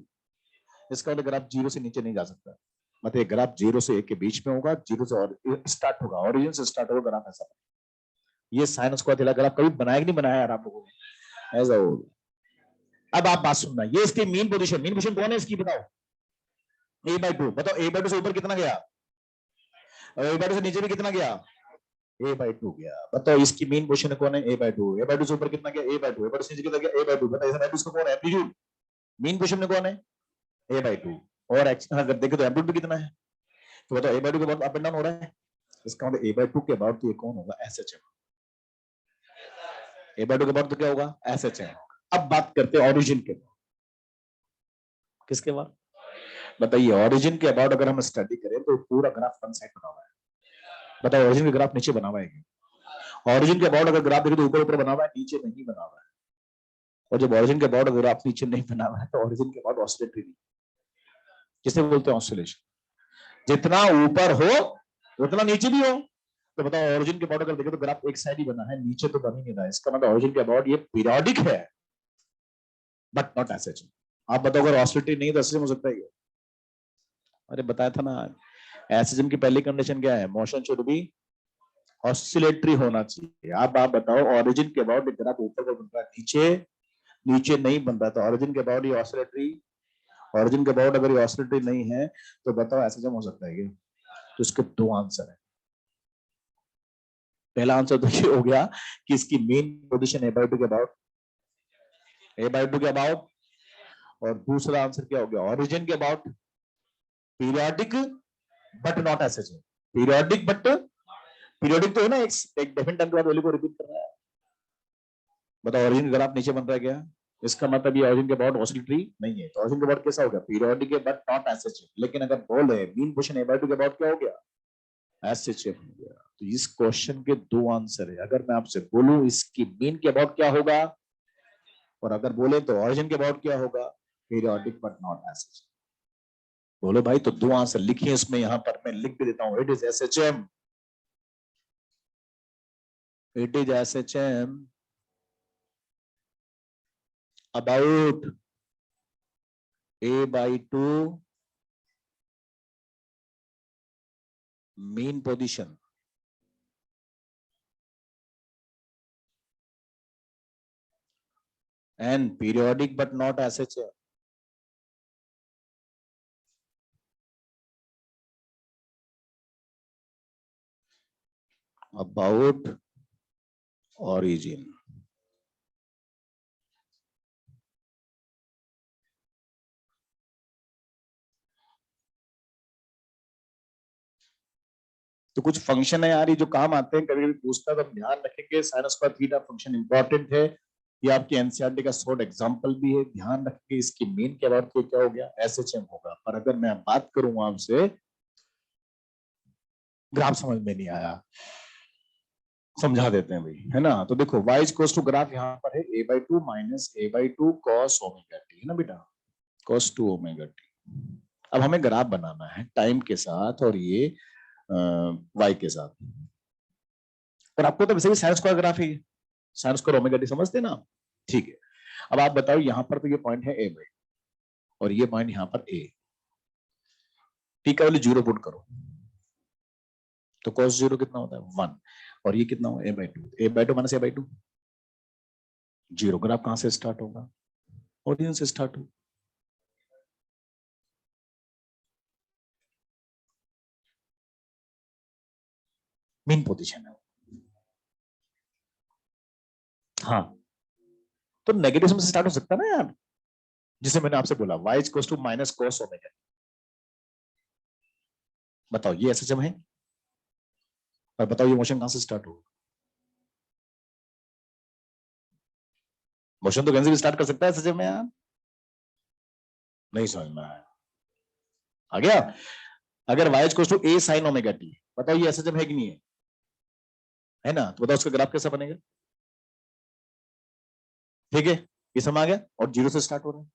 इसका मतलब ग्राफ 0 से नीचे नहीं जा सकता। मतलब ग्राफ 0 से 1 के बीच में होगा, 0 से और स्टार्ट होगा, ओरिजिन से स्टार्ट होगा ग्राफ ऐसा। ये साइन स्क्वायर थीटा ग्राफ कभी बनाया कि नहीं बनाया यार आप लोगों ने? ऐसा हो। अब आप बात सुनना, ये इसकी मीन पोजीशन कौन है इसकी? बताओ a/2। बताओ a/2 से ऊपर कितना गया? a/2 से नीचे भी कितना गया? a/2 गया। बताओ इसकी मीन पोजीशन कौन है? a/2। a/2 से ऊपर कितना गया? a/2। a/2 से नीचे कितना गया? a/2। बताओ इसका इसको कौन है? एम्पलीट्यूड। मीन पोजीशन में कौन है? a/2। और अगर देखे तो एम्पलीट्यूड कितना है? तो बताओ a/2 के बाद अप एंड डाउन हो रहा है, इसका मतलब a/2 के बाद तो ये कौन होगा? एसएचएम। a/2 के बाद तो क्या होगा? एसएचएम। अब बात करते हैं ओरिजिन के बाद। किसके बाद? बताइए ओरिजिन के अबाउट अगर हम स्टडी करें तो पूरा ग्राफ वन साइड बना हुआ है। बताओ ओरिजिन का ग्राफ नीचे बना हुआ है? ओरिजिन के अबाउट अगर ग्राफ देखें तो ऊपर ऊपर बना हुआ है, नीचे नहीं बना हुआ है। और जब ओरिजिन के अबाउट अगर ग्राफ नीचे नहीं बना हुआ है तो ओरिजिन के अबाउट ऑसिलेटरी नहीं। किसे बोलते हैं? ऑसिलेशन। जितना ऊपर हो उतना नीचे भी हो। तो बताओ ओरिजिन के अबाउट अगर देखें तो ग्राफ एक साइड ही बना है, नीचे तो बन ही नहीं रहा है। इसका मतलब ओरिजिन के अबाउट ये पीरियोडिक है बट नॉट एसएचएम। आप बताओ अगर ऑसिलेटरी नहीं तो एसएचएम हो सकता है? अरे बताया था ना, एसएचएम की पहली कंडीशन क्या है? मोशन शुड बी ऑसिलेटरी होना चाहिए। आप बताओ ओरिजिन के अबाउट ग्राफ ऊपर को बन रहा है, नीचे नीचे नहीं बन रहा, तो ऑरिजिन के अबाउट ये ऑसिलेटरी, ऑरिजिन के अबाउट अगर ये ऑसिलेटरी नहीं है तो बताओ एसएचएम हो सकता है क्या? तो इसके दो आंसर है। पहला आंसर तो ये हो गया कि इसकी मेन पोजीशन a/2 के अबाउट, a/2 के अबाउट, और दूसरा आंसर क्या हो गया? ऑरिजिन के about, periodic but not SHM. Periodic but, periodic तो है ना, एक डेफिनेट टाइम के बाद वैल्यू को रिपीट कर रहा है। बताओ ऑरिजिन ग्राफ नीचे बन रहा है क्या? इसका मतलब ये ऑरिजिन के अबाउट ऑसिलेटरी नहीं है, तो ऑरिजिन के अबाउट कैसा हो गया? Periodic but not SHM. लेकिन अगर बोल रहे मीन पोजीशन a/2 के अबाउट क्या हो गया? एसएचएम हो गया। तो इस क्वेश्चन के दो आंसर है। अगर मैं आपसे बोलूं इसकी मीन के अबाउट क्या होगा, और अगर बोले तो ऑरिजिन के अबाउट क्या होगा? Periodic but not SHM. बोलो भाई, तो दो आंसर लिखिए इसमें, यहां पर मैं लिख भी देता हूं, it is SHM, it is SHM about a/2 mean position and periodic but not SHM. About origin. तो कुछ फंक्शन है यार ये जो काम आते हैं, कभी कभी पूछता है, तो हम ध्यान रखेंगे। Sine square theta function important है, ये आपकी एनसीईआरटी का शॉर्ट एग्जांपल भी है। ध्यान रखेंगे इसकी मेन के बाद क्या हो गया? एसएचएम होगा। पर अगर मैं बात करूं आपसे, ग्राफ समझ में नहीं आया, समझा देते हैं भाई, है ना। तो देखो y इक्वल्स टू ग्राफ यहाँ पर है a/2 minus a/2 cos omega t, है ना बेटा, cos 2 ओमेगा t। अब हमें ग्राफ बनाना है टाइम के साथ और ये y के साथ। और आपको तो वैसे भी साइन स्क्वायर ग्राफ है, साइन स्क्वायर ओमेगा टी समझते ना, ठीक है। अब आप बताओ यहाँ पर तो ये पॉइंट है a और ये पॉइंट यहाँ पर a, ठीक है, वाली 0 पुट करो तो cos 0 कितना होता है? 1, और ये कितना हो? a/2 minus a/2 0। ग्राफ कहां से स्टार्ट होगा? ओरिजिन से स्टार्ट होगा। मेन पोजीशन है, हाँ, तो नेगेटिव में से स्टार्ट हो सकता है ना यार, जिसे मैंने आपसे बोला y equals to minus cos omega. बताओ ये एसएचएम है, और बताओ ये मोशन कहां से स्टार्ट होगा? मोशन तो कहीं से भी स्टार्ट कर सकता है एसएचएम में यार, नहीं समझ में आया? आ गया? अगर y equals to a sin omega t, बताओ ये एसएचएम है कि नहीं है ना? तो बताओ उसका ग्राफ कैसा बनेगा? ठीक है, ये समझ आ गया, और 0 से स्टार्ट हो रहा है।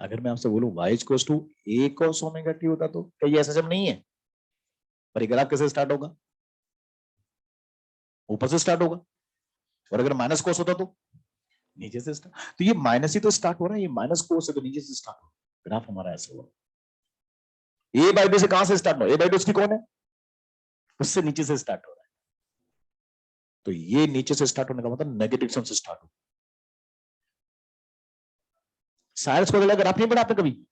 अगर मैं आपसे बोलूं y equals to a cos omega t होता तो क्या ये एसएचएम नहीं है? पर ये ग्राफ कैसे स्टार्ट होगा? ऊपर से स्टार्ट होगा। और अगर माइनस कोस होता तो नीचे से स्टार्ट, तो ये माइनस ही तो स्टार्ट हो रहा है, ये माइनस कोस है तो नीचे से स्टार्ट हो। ग्राफ हमारा ऐसा हुआ, a/2 से कहां से स्टार्ट हो? a/2 उसकी कौन है? उससे नीचे से स्टार्ट हो रहा है, तो ये नीचे से स्टार्ट होने का मतलब नेगेटिव सम से स्टार्ट हो। साइंस को अगर ग्राफ नहीं पढ़ा आपने कभी?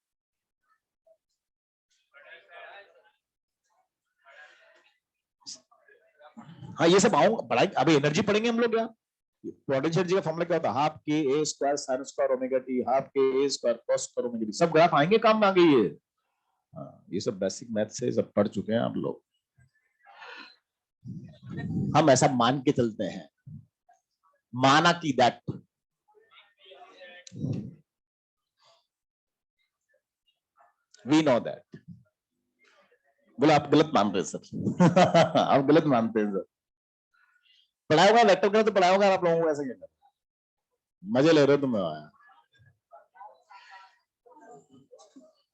हाँ ये सब आऊंगा पढ़ाई, अभी एनर्जी पढ़ेंगे हम लोग यार। पोटेंशियल एनर्जी का फॉर्मूला क्या होता है? हाफ के a square sine square omega t, half के a square cos square omega t. सब ग्राफ आएंगे, काम में आगे ये। हाँ, ये सब बेसिक मैथ से सब पढ़ चुके हैं आप लोग, हम ऐसा मान के चलते हैं, माना कि दैट वी नो दैट। बोले आप गलत मानते हैं सर आप गलत मानते हैं सर। पढ़ाया होगा वेक्टर का, तो पढ़ाया होगा आप लोगों को ऐसे क्या, मजे ले रहे हो तुम आया।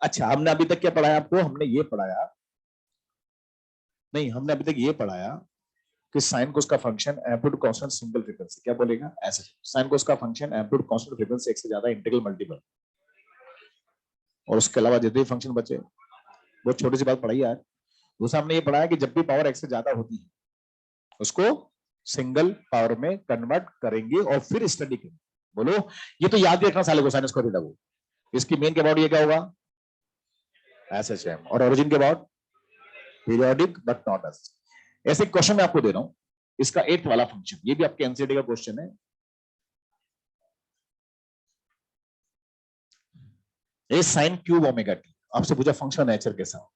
अच्छा, हमने अभी तक क्या पढ़ाया आपको? हमने ये पढ़ाया नहीं, हमने अभी तक ये पढ़ाया कि साइन कोस का function amplitude constant single frequency, क्या बोलेगा ऐसे, साइन कोस का फंक्शन एम्पलीट्यूड कांस्टेंट फ्रीक्वेंसी एक से ज्यादा इंटीग्रल मल्टीपल, और उसके अलावा जितने फंक्शन बचे, बहुत छोटी सी बात पढ़ाई यार। दूसरा हमने ये पढ़ाया कि जब भी पावर एक्स से ज्यादा होती है उसको सिंगल पावर में कन्वर्ट करेंगे और फिर स्टडी करेंगे। बोलो, ये तो याद भी रखना साले को, साइनस स्क्वायर थीटा को। इसकी मेन के अबाउट ये क्या होगा, एसएचएम, और ओरिजिन के about periodic but not S. ऐसे क्वेश्चन मैं आपको दे रहा हूं, इसका 8th वाला फंक्शन, ये भी आपके एनसीईआरटी का क्वेश्चन है। ए साइन क्यूब ओमेगा टी, आपसे पूछा फंक्शन नेचर कैसा हो।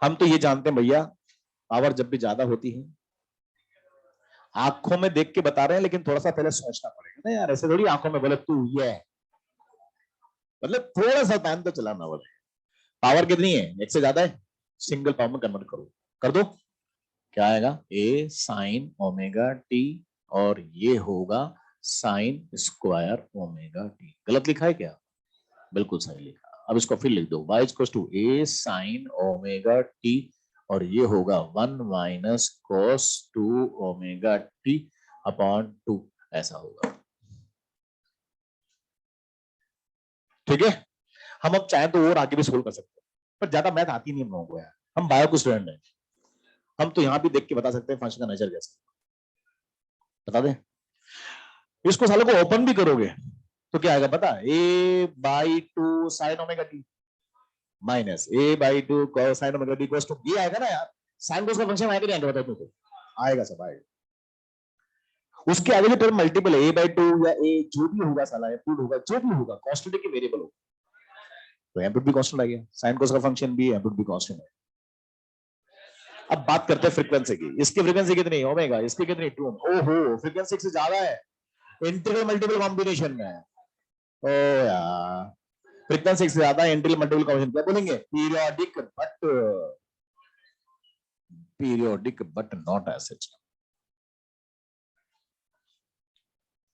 हम तो ये जानते हैं भैया, पावर जब भी ज्यादा होती है, आंखों में देख के बता रहे हैं, लेकिन थोड़ा सा पहले सोचना पड़ेगा ना यार, ऐसे थोड़ी आंखों में बोले तू ये है, मतलब थोड़ा सा टाइम तो चलाना पड़ेगा। पावर कितनी है, एक से ज्यादा है, सिंगल पावर में कन्वर्ट करो, कर दो, क्या आएगा, ए साइन ओमेगा टी, और ये होगा साइन स्क्वायर ओमेगा टी। गलत लिखा है क्या, बिल्कुल सही लिखा। अब इसको फिर लिख दो, y equal to A sine omega T, और ये होगा 1 minus cos 2 omega T upon 2, ऐसा होगा। ठीक है, हम अब चाहे तो और आगे भी सोल्व कर सकते हैं, पर ज्यादा मैथ आती नहीं हम लोगों को यार, हम बायो के स्टूडेंट हैं। हम तो यहां भी देख के बता सकते हैं फंक्शन का नेचर कैसा, बता दें। इसको सालों को ओपन भी करोगे तो क्या आएगा पता, a/2 sine omega T minus a/2 cos sine omega T equals to, ये आएगा ना यार, साइन कोस का फंक्शन आएगा नहीं आएगा, बताओ तुमको, आएगा, सब आएगा। उसके आगे जो टर्म मल्टीपल है a/2 या a जो भी होगा साला, एम्पलीट्यूड होगा, जो भी होगा, कांस्टेंट के वेरिएबल होगा, तो एम्पलीट्यूड भी कांस्टेंट आ गया, साइन कोस का फंक्शन भी, एम्पलीट्यूड भी कांस्टेंट है। अब बात करते हैं फ्रीक्वेंसी की, इसकी फ्रीक्वेंसी कितनी ओमेगा, इसकी कितनी 2, ओहो फ्रीक्वेंसी से ज्यादा है, इंटीग्रल मल्टीपल कॉम्बिनेशन में है। ओ यार, फ्रीक्वेंसी से ज्यादा इंटीग्रल मल्टीपल कॉम्बिनेशन, क्या बोलेंगे, पीरियोडिक बट नॉट एसएचएम।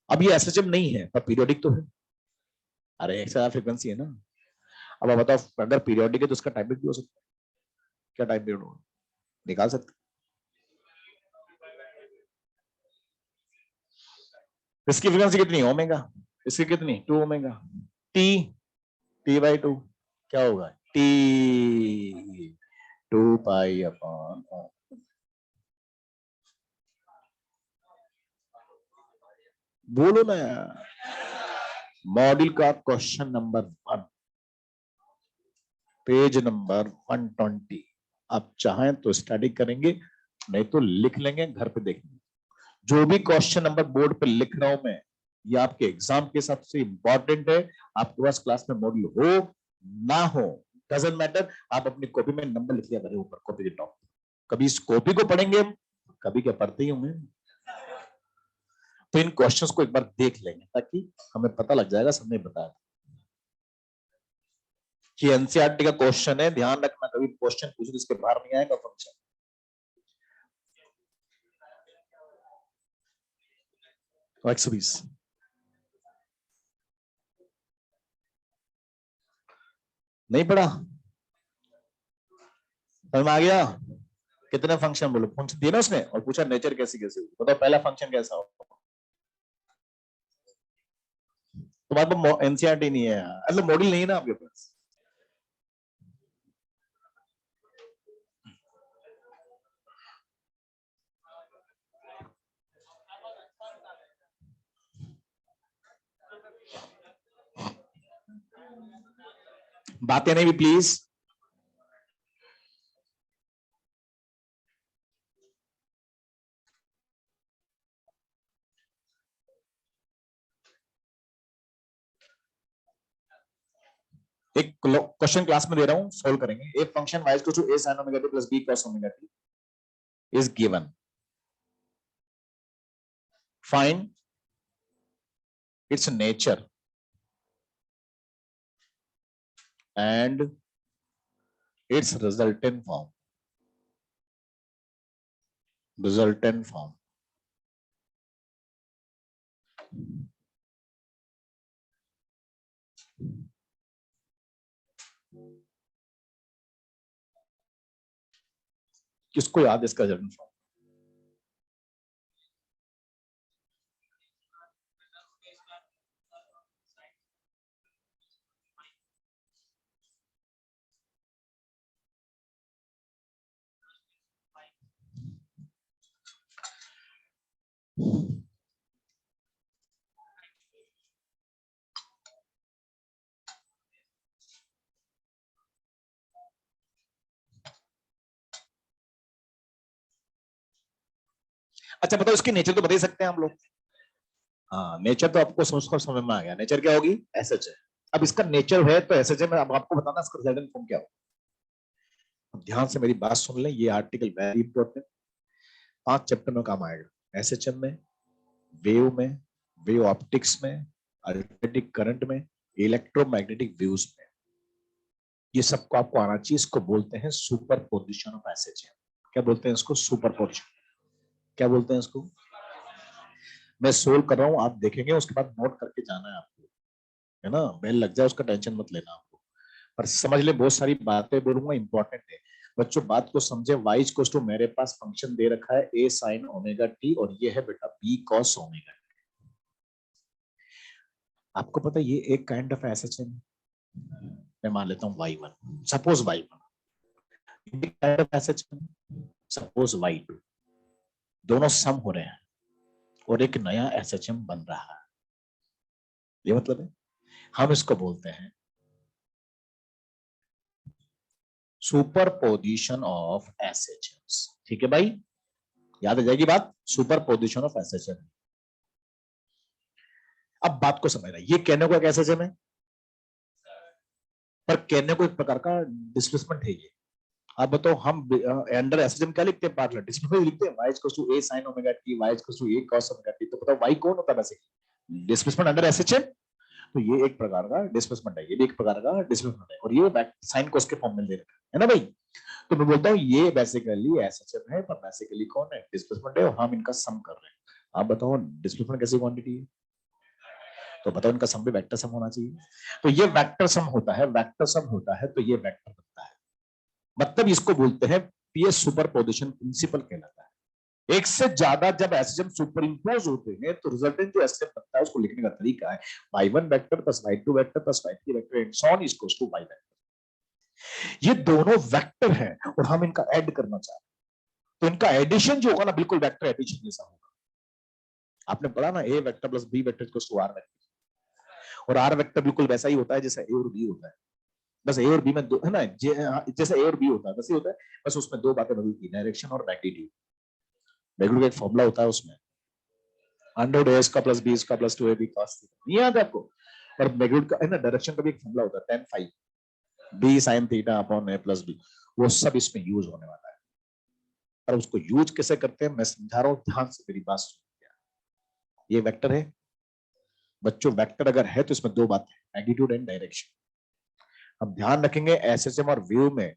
अब ये एसएचएम नहीं है पर पीरियोडिक तो है, अरे एक से ज्यादा फ्रीक्वेंसी है ना। अब आप बताओ, अगर पीरियोडिक है तो उसका टाइम पीरियड भी हो सकता है, क्या टाइम पीरियड होगा, निकाल सकते। इसकी फ्रीक्वेंसी कितनी, ओमेगा, इसकी कितनी 2 ओमेगा, टी, t/2 क्या होगा, t 2 पाई अपॉन, बोलो ना यार। मॉड्यूल का क्वेश्चन नंबर 1, पेज नंबर 120। आप चाहें तो स्टडी करेंगे, नहीं तो लिख लेंगे, घर पे देखेंगे। जो भी क्वेश्चन नंबर बोर्ड पे लिख रहा हूं मैं, ये आपके एग्जाम के हिसाब से इंपॉर्टेंट है। आपके पास क्लास में मॉड्यूल हो ना हो, डजंट मैटर, आप अपनी कॉपी में नंबर लिख लिया करें ऊपर कॉपी के टॉप। कभी इस कॉपी को पढ़ेंगे, कभी क्या पढ़ते ही होंगे, तो इन क्वेश्चंस को एक बार देख लेंगे ताकि हमें पता लग जाएगा, सबने बताया कि एनसीईआरटी का क्वेश्चन है, ध्यान रखना, कभी क्वेश्चन पूछे तो इसके बाहर नहीं आएगा फंक्शन। तो 120 नहीं पढ़ा, समझ में आ गया, कितने फंक्शन बोलो, फंक्शन दिया ना उसने, और पूछा नेचर कैसी कैसी हुई, बताओ पहला फंक्शन कैसा हो। तुम्हारे पास एनसीईआरटी नहीं है, मतलब मॉडल नहीं है ना आपके पास। बातें नहीं भी प्लीज। एक क्वेश्चन क्लास में दे रहा हूं, सॉल्व करेंगे। एक function y equal to a sin omega t plus b cos omega t is given, find its nature and its resultant form, resultant form। किसको याद है इसका रिजल्टेंट फॉर्म, अच्छा बताओ इसकी नेचर तो बता ही सकते हैं हम लोग। हाँ नेचर तो आपको समझ में आ गया, नेचर क्या होगी, एसएच है। अब इसका नेचर है तो एसएच है, मैं अब आपको बताना इसका रिजल्टेंट फॉर्म क्या होगा। ध्यान से मेरी बात सुन लें, ये आर्टिकल वेरी इंपॉर्टेंट, 5 चैप्टर में काम आएगा। एसएचएम में, वेव ऑप्टिक्स में, अल्टरनेटिंग करंट में, इलेक्ट्रोमैग्नेटिक वेव्स में, ये सबको आपको आना चाहिए। इसको बोलते हैं सुपर पोजिशन ऑफ एसएचएम। क्या बोलते हैं इसको, सुपर पोजिशन। क्या बोलते हैं इसको, मैं सोल्व कर रहा हूं, आप देखेंगे उसके बाद नोट करके जाना है आपको, है ना, बेल लग जाए उसका टेंशन मत लेना आपको, पर समझ ले बहुत सारी बातें बोलूंगा इंपॉर्टेंट है बच्चों, बात को समझे। y इक्वल्स टू मेरे पास फंक्शन दे रखा है a sin ओमेगा t और ये है बेटा b cos ओमेगा t। आपको पता है ये एक काइंड ऑफ एसएचएम, मैं मान लेता हूं y1, सपोज y1, ये kind of SHM, suppose y2, दोनों सम हो रहे हैं और एक नया एसएचएम बन रहा है। ये मतलब है, हम इसको बोलते हैं सुपरपोजिशन ऑफ एसएचएम्स। ठीक है भाई, याद आ जाएगी बात, सुपरपोजिशन ऑफ एसएचएम। अब बात को समझना, ये कहने को एक एसएचएम है, पर कहने को एक प्रकार का डिस्प्लेसमेंट है ये। अब बताओ हम अंडर एसएचएम क्या लिखते हैं, पार्टलर डिस्प्लेसमेंट लिखते हैं, y equals to a sin omega t, y equals to a cos omega t। तो बताओ y कौन होता है वैसे, डिस्प्लेसमेंट अंडर एसएचएम। तो ये एक प्रकार का डिस्प्लेसमेंट है, ये भी एक प्रकार का डिस्प्लेसमेंट है, और ये साइन कोस के फॉर्म में दे रखा है ना भाई। तो मैं बोलता हूँ ये बेसिकली एसएचएम है, पर बेसिकली कौन है, डिस्प्लेसमेंट है, और हम इनका सम कर रहे हैं। आप बताओ डिस्प्लेसमेंट कैसी क्वांटिटी है, तो बताओ इनका सम भी वेक्टर सम होना चाहिए। तो ये वेक्टर सम होता है, वेक्टर सम होता है तो ये वेक्टर बनता है, मतलब इसको बोलते हैं पीएस सुपरपोजिशन प्रिंसिपल कहलाता है। एक से ज्यादा जब एसएचएम सुपर इंपोज होते हैं तो रिजल्टेंट जो एसएचएम बनता है उसको लिखने का तरीका है y1 vector plus y2 vector plus y3 vector and so on equals to y vector. ये दोनों वेक्टर हैं और हम इनका ऐड करना चाहते हैं, तो इनका एडिशन जो होगा ना बिल्कुल वेक्टर एडिशन जैसा होगा। आपने पढ़ा ना a vector plus b vector equals to r vector, और r वेक्टर बिल्कुल वैसा ही होता है जैसा a और b होता है, बस ए और बी में दो है ना, जैसे ए और बी होता है वैसे होता है, बस उसमें दो बातें बदलती है, डायरेक्शन और मैग्नीट्यूड। मैग्नीट्यूड का एक फॉर्मूला होता है उसमें, अंडर ए का प्लस बी का प्लस 2ab cos थीटा, नहीं याद है आपको। और मैग्नीट्यूड का है ना, डायरेक्शन का भी एक फॉर्मूला होता है tan phi b sin theta upon a plus b, वो सब इसमें यूज होने वाला है। पर उसको यूज कैसे करते हैं मैं समझा रहा हूं, ध्यान से मेरी बात सुनिए। ये वेक्टर है बच्चों, वेक्टर अगर है तो इसमें दो बातें, मैग्नीट्यूड एंड डायरेक्शन। हम ध्यान रखेंगे एसएचएम और वेव में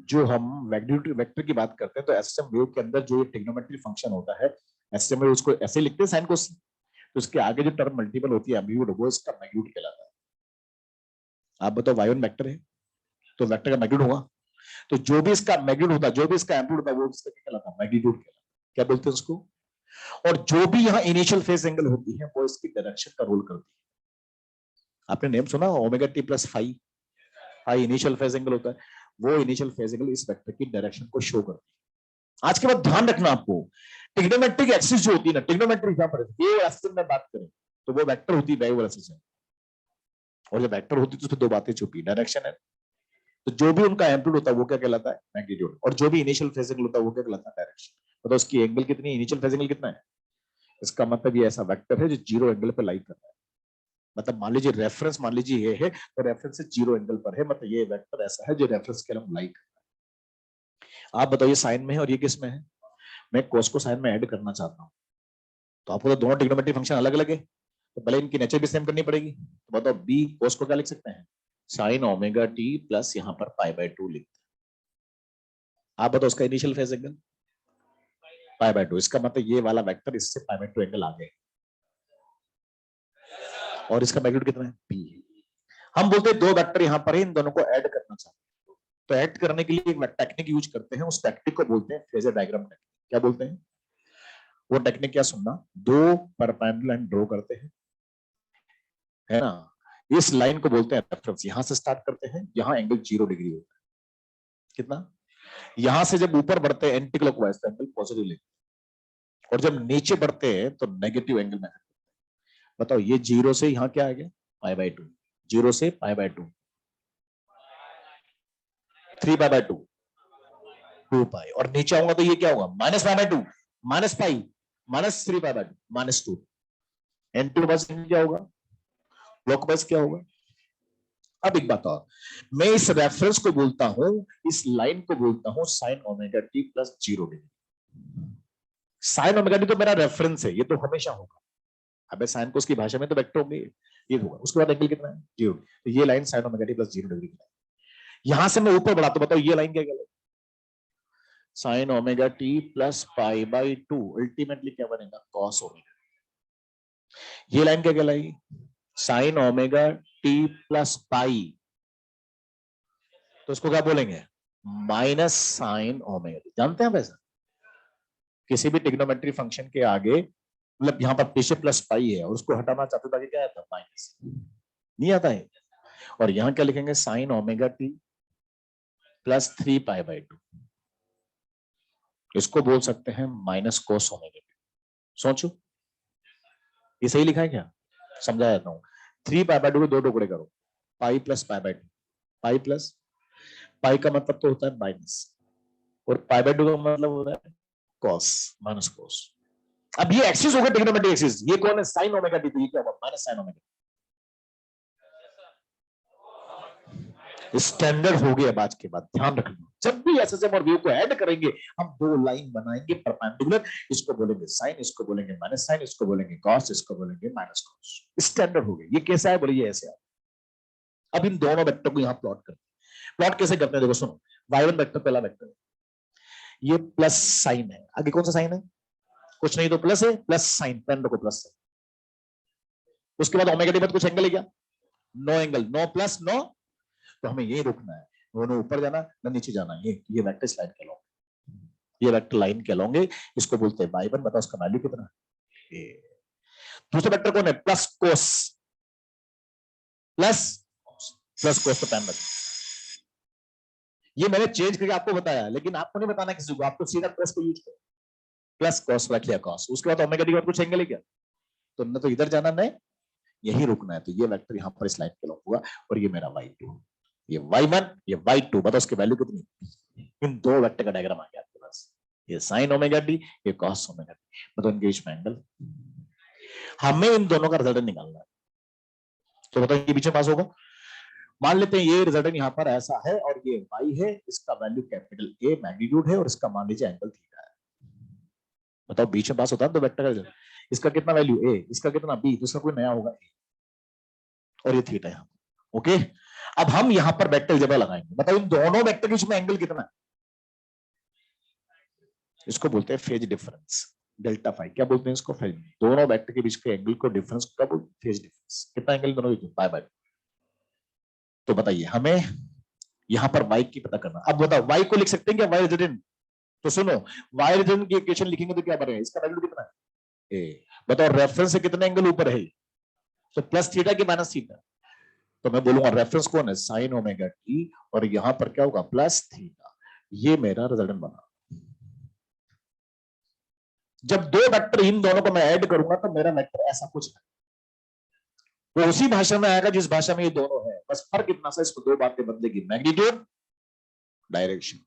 जो हम मैग्नीट्यूड वेक्टर की बात करते हैं, तो एसएचएम वेव के अंदर जो ये ट्रिग्नोमेट्री फंक्शन होता है, एसएचएम में उसको ऐसे लिखते हैं साइन कोस, तो उसके आगे जो टर्म मल्टीपल होती है एम्पलीट्यूड, वो इसका मैग्नीट्यूड कहलाता है। आप बताओ y1 वेक्टर है तो वेक्टर का मैग्नीट्यूड होगा, तो जो भी इसका मैग्नीट्यूड होता है, जो भी इसका एम्पलीट्यूड होता है, वो इसका क्या कहलाता है, मैग्नीट्यूड कहलाता है। क्या बोलते हैं उसको, और जो भी यहाँ इनिशियल फेज एंगल होती है वो इसकी डायरेक्शन का रोल करती है। आपने नेम सुना omega T plus phi, phi initial phase angle होता है, वो इनिशियल फेज एंगल इस वेक्टर की डायरेक्शन को शो करती है। आज के बाद ध्यान रखना आपको, ट्रिग्नोमेट्रिक एक्सिस जो होती है ना, ट्रिग्नोमेट्रिक यहां पर वेव एक्सिस में बात करें तो वो वेक्टर होती है वेव एक्सिस है, और जब वेक्टर होती है तो उसमें दो बातें छुपी, डायरेक्शन है, तो जो भी उनका एम्पलीट्यूड होता है वो क्या कहलाता है, मैग्नीट्यूड, और जो भी इनिशियल फेज एंगल होता है वो क्या कहलाता है, डायरेक्शन। मतलब उसकी एंगल कितनी, इनिशियल फेज एंगल कितना है, इसका मतलब ये ऐसा वेक्टर है जो जीरो एंगल पे लाई कर रहा है। मतलब मान लीजिए रेफरेंस, मान लीजिए ये है तो रेफरेंस से जीरो एंगल पर है, मतलब ये वेक्टर ऐसा है जो रेफरेंस के अलग लाई कर रहा है। आप बताइए साइन में है और ये किस में है, मैं कोस को साइन में ऐड करना चाहता हूँ, तो आपको तो दोनों ट्रिग्नोमेट्रिक फंक्शन अलग अलग है, तो पहले इनकी नेचर भी सेम करनी पड़ेगी। तो बताओ बी कोस को क्या लिख सकते हैं, साइन ओमेगा टी प्लस यहाँ पर π/2 लिखते हैं। आप बताओ उसका इनिशियल फेज एंगल π/2, इसका मतलब ये वाला वेक्टर इससे π/2 एंगल आ गए, और इसका मैग्नीट्यूड कितना है, p है। हम बोलते हैं दो वेक्टर यहाँ पर है, इन दोनों को ऐड करना चाहते हैं, तो ऐड करने के लिए एक टेक्निक यूज करते हैं, उस टेक्निक को बोलते हैं फेजर डायग्राम टेक्निक। क्या बोलते हैं वो टेक्निक, क्या सुनना, दो परपेंडिकुलर लाइन ड्रॉ करते हैं, है ना, इस लाइन को बोलते हैं रेफरेंस, यहां से स्टार्ट करते हैं, यहां एंगल 0 डिग्री होता है, कितना, यहां से जब ऊपर बढ़ते हैं एंटी क्लॉकवाइज तो एंगल पॉजिटिव लेते हैं, और जब नीचे बढ़ते हैं तो नेगेटिव एंगल में। बताओ ये 0 से यहां क्या आ गया, π/2, 0 से π/2, 3π/2, 2π, और नीचे आऊंगा तो ये क्या होगा, -π/2, माइनस पाई माइनस 3 पाई/2 -2। एंटी बस क्या होगा, क्लॉकवाइज क्या होगा। अब एक बात और, मैं इस रेफरेंस को बोलता हूं, इस लाइन को बोलता हूं sign omega T plus 0 degree. Sign omega T तो मेरा रेफरेंस है, ये तो हमेशा होगा। अबे साइन को उसकी भाषा में तो वेक्टर होंगे, ये होगा। उसके बाद एंगल कितना है 0, तो ये line sign omega T plus 0 degree की है। यहां से मैं ऊपर बढ़ाता हूं, बताओ ये लाइन क्या कहलाएगी, साइन ओमेगा टी प्लस पाई/2 अल्टीमेटली क्या बनेगा, कॉस ओमेगा। ये लाइन क्या कहलाएगी, sine omega T plus pi, तो इसको क्या बोलेंगे, माइनस साइन ओमेगा टी। जानते हैं आप ऐसा, किसी भी ट्रिग्नोमेट्री फंक्शन के आगे, मतलब यहां पर पीछे प्लस पाई है और उसको हटाना चाहते ताकि क्या आता है, माइनस, नहीं आता है। और यहां क्या लिखेंगे, साइन ओमेगा टी प्लस 3 पाई/2, इसको बोल सकते हैं माइनस कोस ओमेगा टी। सोचो ये सही लिखा है क्या, समझा जाता हूं। 3 पाई/2 को 2 टुकड़े करो, pi plus पाई/2, pi plus pi का मतलब तो होता है माइनस, और पाई/2 का मतलब होता है कॉस, माइनस कोस। अब ये एक्सिस होगा ट्रिग्नोमेट्रिक एक्सिस, ये कौन है, साइन ओमेगा टी, तो ये क्या होगा, माइनस साइन ओमेगा। स्टैंडर्ड हो गया आज के बाद, ध्यान रखना। जब भी एसएसएम और व्यू को ऐड करेंगे, हम 2 लाइन बनाएंगे परपेंडिकुलर, इसको बोलेंगे साइन, इसको बोलेंगे माइनस साइन, इसको बोलेंगे कॉस, इसको बोलेंगे माइनस कॉस। स्टैंडर्ड हो गया। ये कैसा है, बोलिए ऐसे है। अब इन दोनों वेक्टर को यहां प्लॉट करते हैं। प्लॉट कैसे करते हैं, देखो सुनो, y1 वेक्टर पहला वेक्टर है, ये प्लस साइन है, आगे कौन सा साइन है, कुछ नहीं तो प्लस है, प्लस साइन, पेन रखो प्लस है। उसके बाद ओमेगा टी बाद कुछ एंगल है क्या, no angle, no plus no, तो हमें यही रुकना है, दोनों ऊपर जाना ना नीचे जाना। ये वेक्टर लाइन कहलाओगे, ये वेक्टर लाइन कहलाओगे, इसको बोलते हैं y1। बताओ उसका वैल्यू कितना है। दूसरा वेक्टर कौन है, plus cos, plus plus cos, तो पेन रखो। ये मैंने चेंज करके आपको बताया, लेकिन आपको नहीं बताना किसी को, आपको सीधा प्लस को यूज करो, प्लस कॉस रख लिया कॉस। उसके बाद ओमेगा टी के बाद कुछ एंगल है क्या, तो न तो इधर जाना न यही रुकना है। तो ये वेक्टर यहां पर इस लाइन पे होगा, और ये मेरा y2, ये y1, ये y2। बताओ उसकी वैल्यू कितनी, इन दो वेक्टर का डायग्राम आ गया आपके पास, ये साइन ओमेगा टी, ये कॉस ओमेगा टी। बताओ इनके बीच में एंगल, हमें इन दोनों का रिजल्ट निकालना है। तो बताओ ये बीच में पास होगा। मान लेते हैं ये रिजल्ट यहाँ पर ऐसा है, और ये y है, इसका वैल्यू कैपिटल A मैग्नीट्यूड है, और इसका मान लीजिए एंगल थीटा है। बताओ बीच में पास होता है तो वेक्टर का रिजल्ट, इसका कितना वैल्यू A, इसका कितना B, तो इसका कोई नया होगा A, और ये थीटा है। ओके, अब हम यहां पर वेक्टर जब लगाएंगे, बताओ इन दोनों वेक्टर के बीच में एंगल कितना है, इसको बोलते हैं फेज डिफरेंस, डेल्टा फाई। क्या बोलते हैं इसको, फेज। दोनों वेक्टर के बीच के एंगल को डिफरेंस का बोलते हैं फेज डिफरेंस। कितना एंगल दोनों के बीच, पाई/2। तो बताइए हमें यहां पर y की पता करना। अब बताओ y को लिख सकते हैं क्या, y रिजल्टेंट। तो सुनो, y रिजल्टेंट की इक्वेशन लिखेंगे तो क्या बनेगा, इसका वैल्यू कितना है a। बताओ रेफरेंस से कितने एंगल ऊपर है, तो प्लस थीटा की माइनस थीटा। तो मैं बोलूंगा रेफरेंस कौन है, साइन ओमेगा टी, और यहां पर क्या होगा, प्लस थीटा। ये मेरा रिजल्टेंट बना। जब दो वेक्टर इन दोनों को मैं ऐड करूंगा तो मेरा वेक्टर ऐसा कुछ है, वो उसी भाषा में आएगा जिस भाषा में ये दोनों है। बस फर्क इतना सा, इसको दो बातें बदलेगी, मैग्नीट्यूड, डायरेक्शन।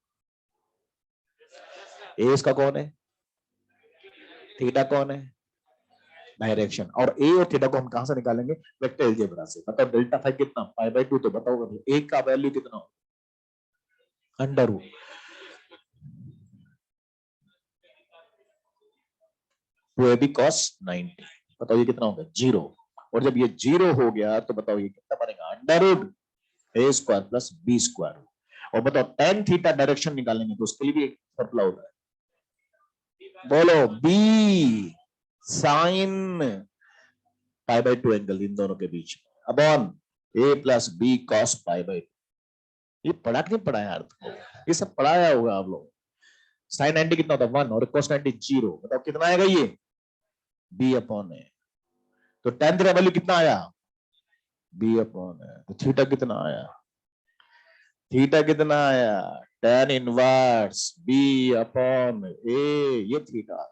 ए इसका कौन है, थीटा कौन है, डायरेक्शन। और ए और थीटा को हम कहां से निकालेंगे, वेक्टर अलजेब्रा से। बताओ डेल्टा फाई कितना, पाई/2। तो बताओ ए का वैल्यू कितना हो, अंडर रूट, वो ए बी कॉस 90। बताओ ये कितना होगा, 0। और जब ये 0 हो गया तो बताओ ये कितना बनेगा, under root a square plus b square. और बताओ टेन थीटा डायरेक्शन निकालेंगे तो उसके लिए भी एक फॉर्मूला होता है, बोलो बी साइन पाई/2 एंगल इन दोनों के बीच अपॉन ए प्लस बी कॉस पाई/2। ये पढ़ा कि नहीं पढ़ा यार, ये सब पढ़ाया होगा आप लोग। साइन 90 कितना होता है 1, और कोस 90 0। बताओ कितना आएगा ये, बी अपॉन ए। तो टेन थीटा वैल्यू कितना आया, बी अपॉन ए। तो थीटा कितना आया, थीटा कितना आया, tan इनवर्स बी अपॉन ए। ये थीटा,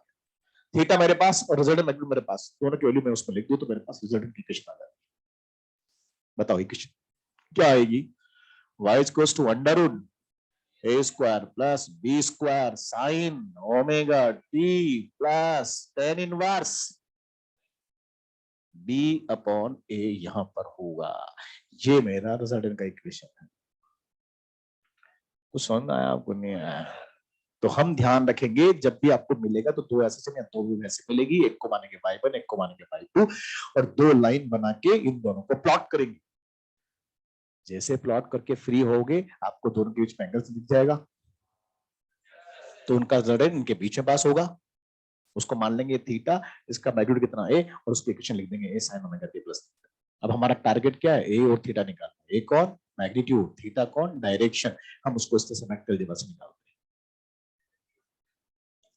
थीटा मेरे पास और रिजल्टेंट मैग्नीट्यूड मेरे पास, दोनों की वैल्यू मैं उसमें लिख दूं तो मेरे पास रिजल्टेंट की इक्वेशन आ जाएगी। बताओ इक्वेशन क्या आएगी, y equals to under root a square plus b square sine omega T plus ten inverse b upon a यहां पर होगा। ये मेरा रिजल्टेंट का इक्वेशन है। तो समझ में आया आपको? नहीं आया? तो हम ध्यान रखेंगे जब भी आपको मिलेगा तो दो ऐसे या दो भी वैसे मिलेगी, एक को मानेंगे y1 एक को मानेंगे y2 और दो लाइन बना के इन दोनों को प्लॉट करेंगे। जैसे प्लॉट करके फ्री होगे आपको दोनों के बीच में एंगल दिख जाएगा, तो उनका रिजल्टेंट इनके बीच में पास होगा। उसको मान लेंगे थीटा, इसका मैग्नीट्यूड कितना ए और उसकी इक्वेशन लिख देंगे ए sin omega t plus theta. अब हमारा टारगेट क्या है? ए और थीटा निकालना। ए कौन? मैग्नीट्यूड, थीटा कौन? डायरेक्शन। हम उसको इस तरह से मैथ अलजेब्रा से निकालते हैं।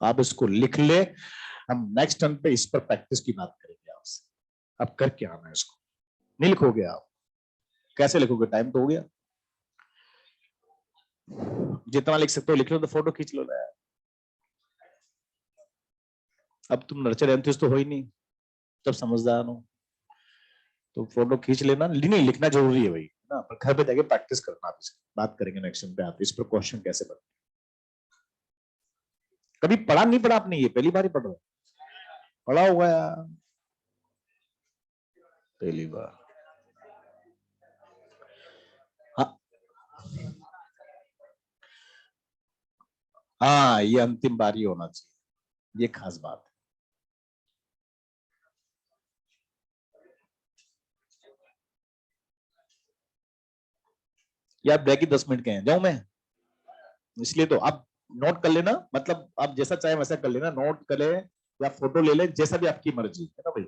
आप इसको लिख ले, हम नेक्स्ट टर्न पे इस पर प्रैक्टिस की बात करेंगे आपसे। अब करके आना है इसको। नहीं लिखोगे आप? कैसे लिखोगे? टाइम तो हो गया, जितना लिख सकते हो लिख लो, तो फोटो खींच लो ना यार। अब तुम नर्चर एंथुसिस्ट तो हो ही नहीं, तब समझदार हो तो फोटो खींच लेना। नहीं लिखना जरूरी है भाई ना, पर घर पे जाके प्रैक्टिस करना। आप बात करेंगे नेक्स्ट टाइम पे आप इस पर क्वेश्चन कैसे बनते। कभी पढ़ा नहीं पढ़ा आपने? ये पहली बार ही पढ़ रहे हो? पढ़ा होगा यार पहली बार। हाँ ये अंतिम बार ही होना चाहिए, ये खास बात है। यार ब्रेक ही 10 मिनट के हैं, जाऊं मैं? इसलिए तो आप नोट कर लेना, मतलब आप जैसा चाहे वैसा कर लेना, नोट कर ले या फोटो ले ले, जैसा भी आपकी मर्जी है ना भाई।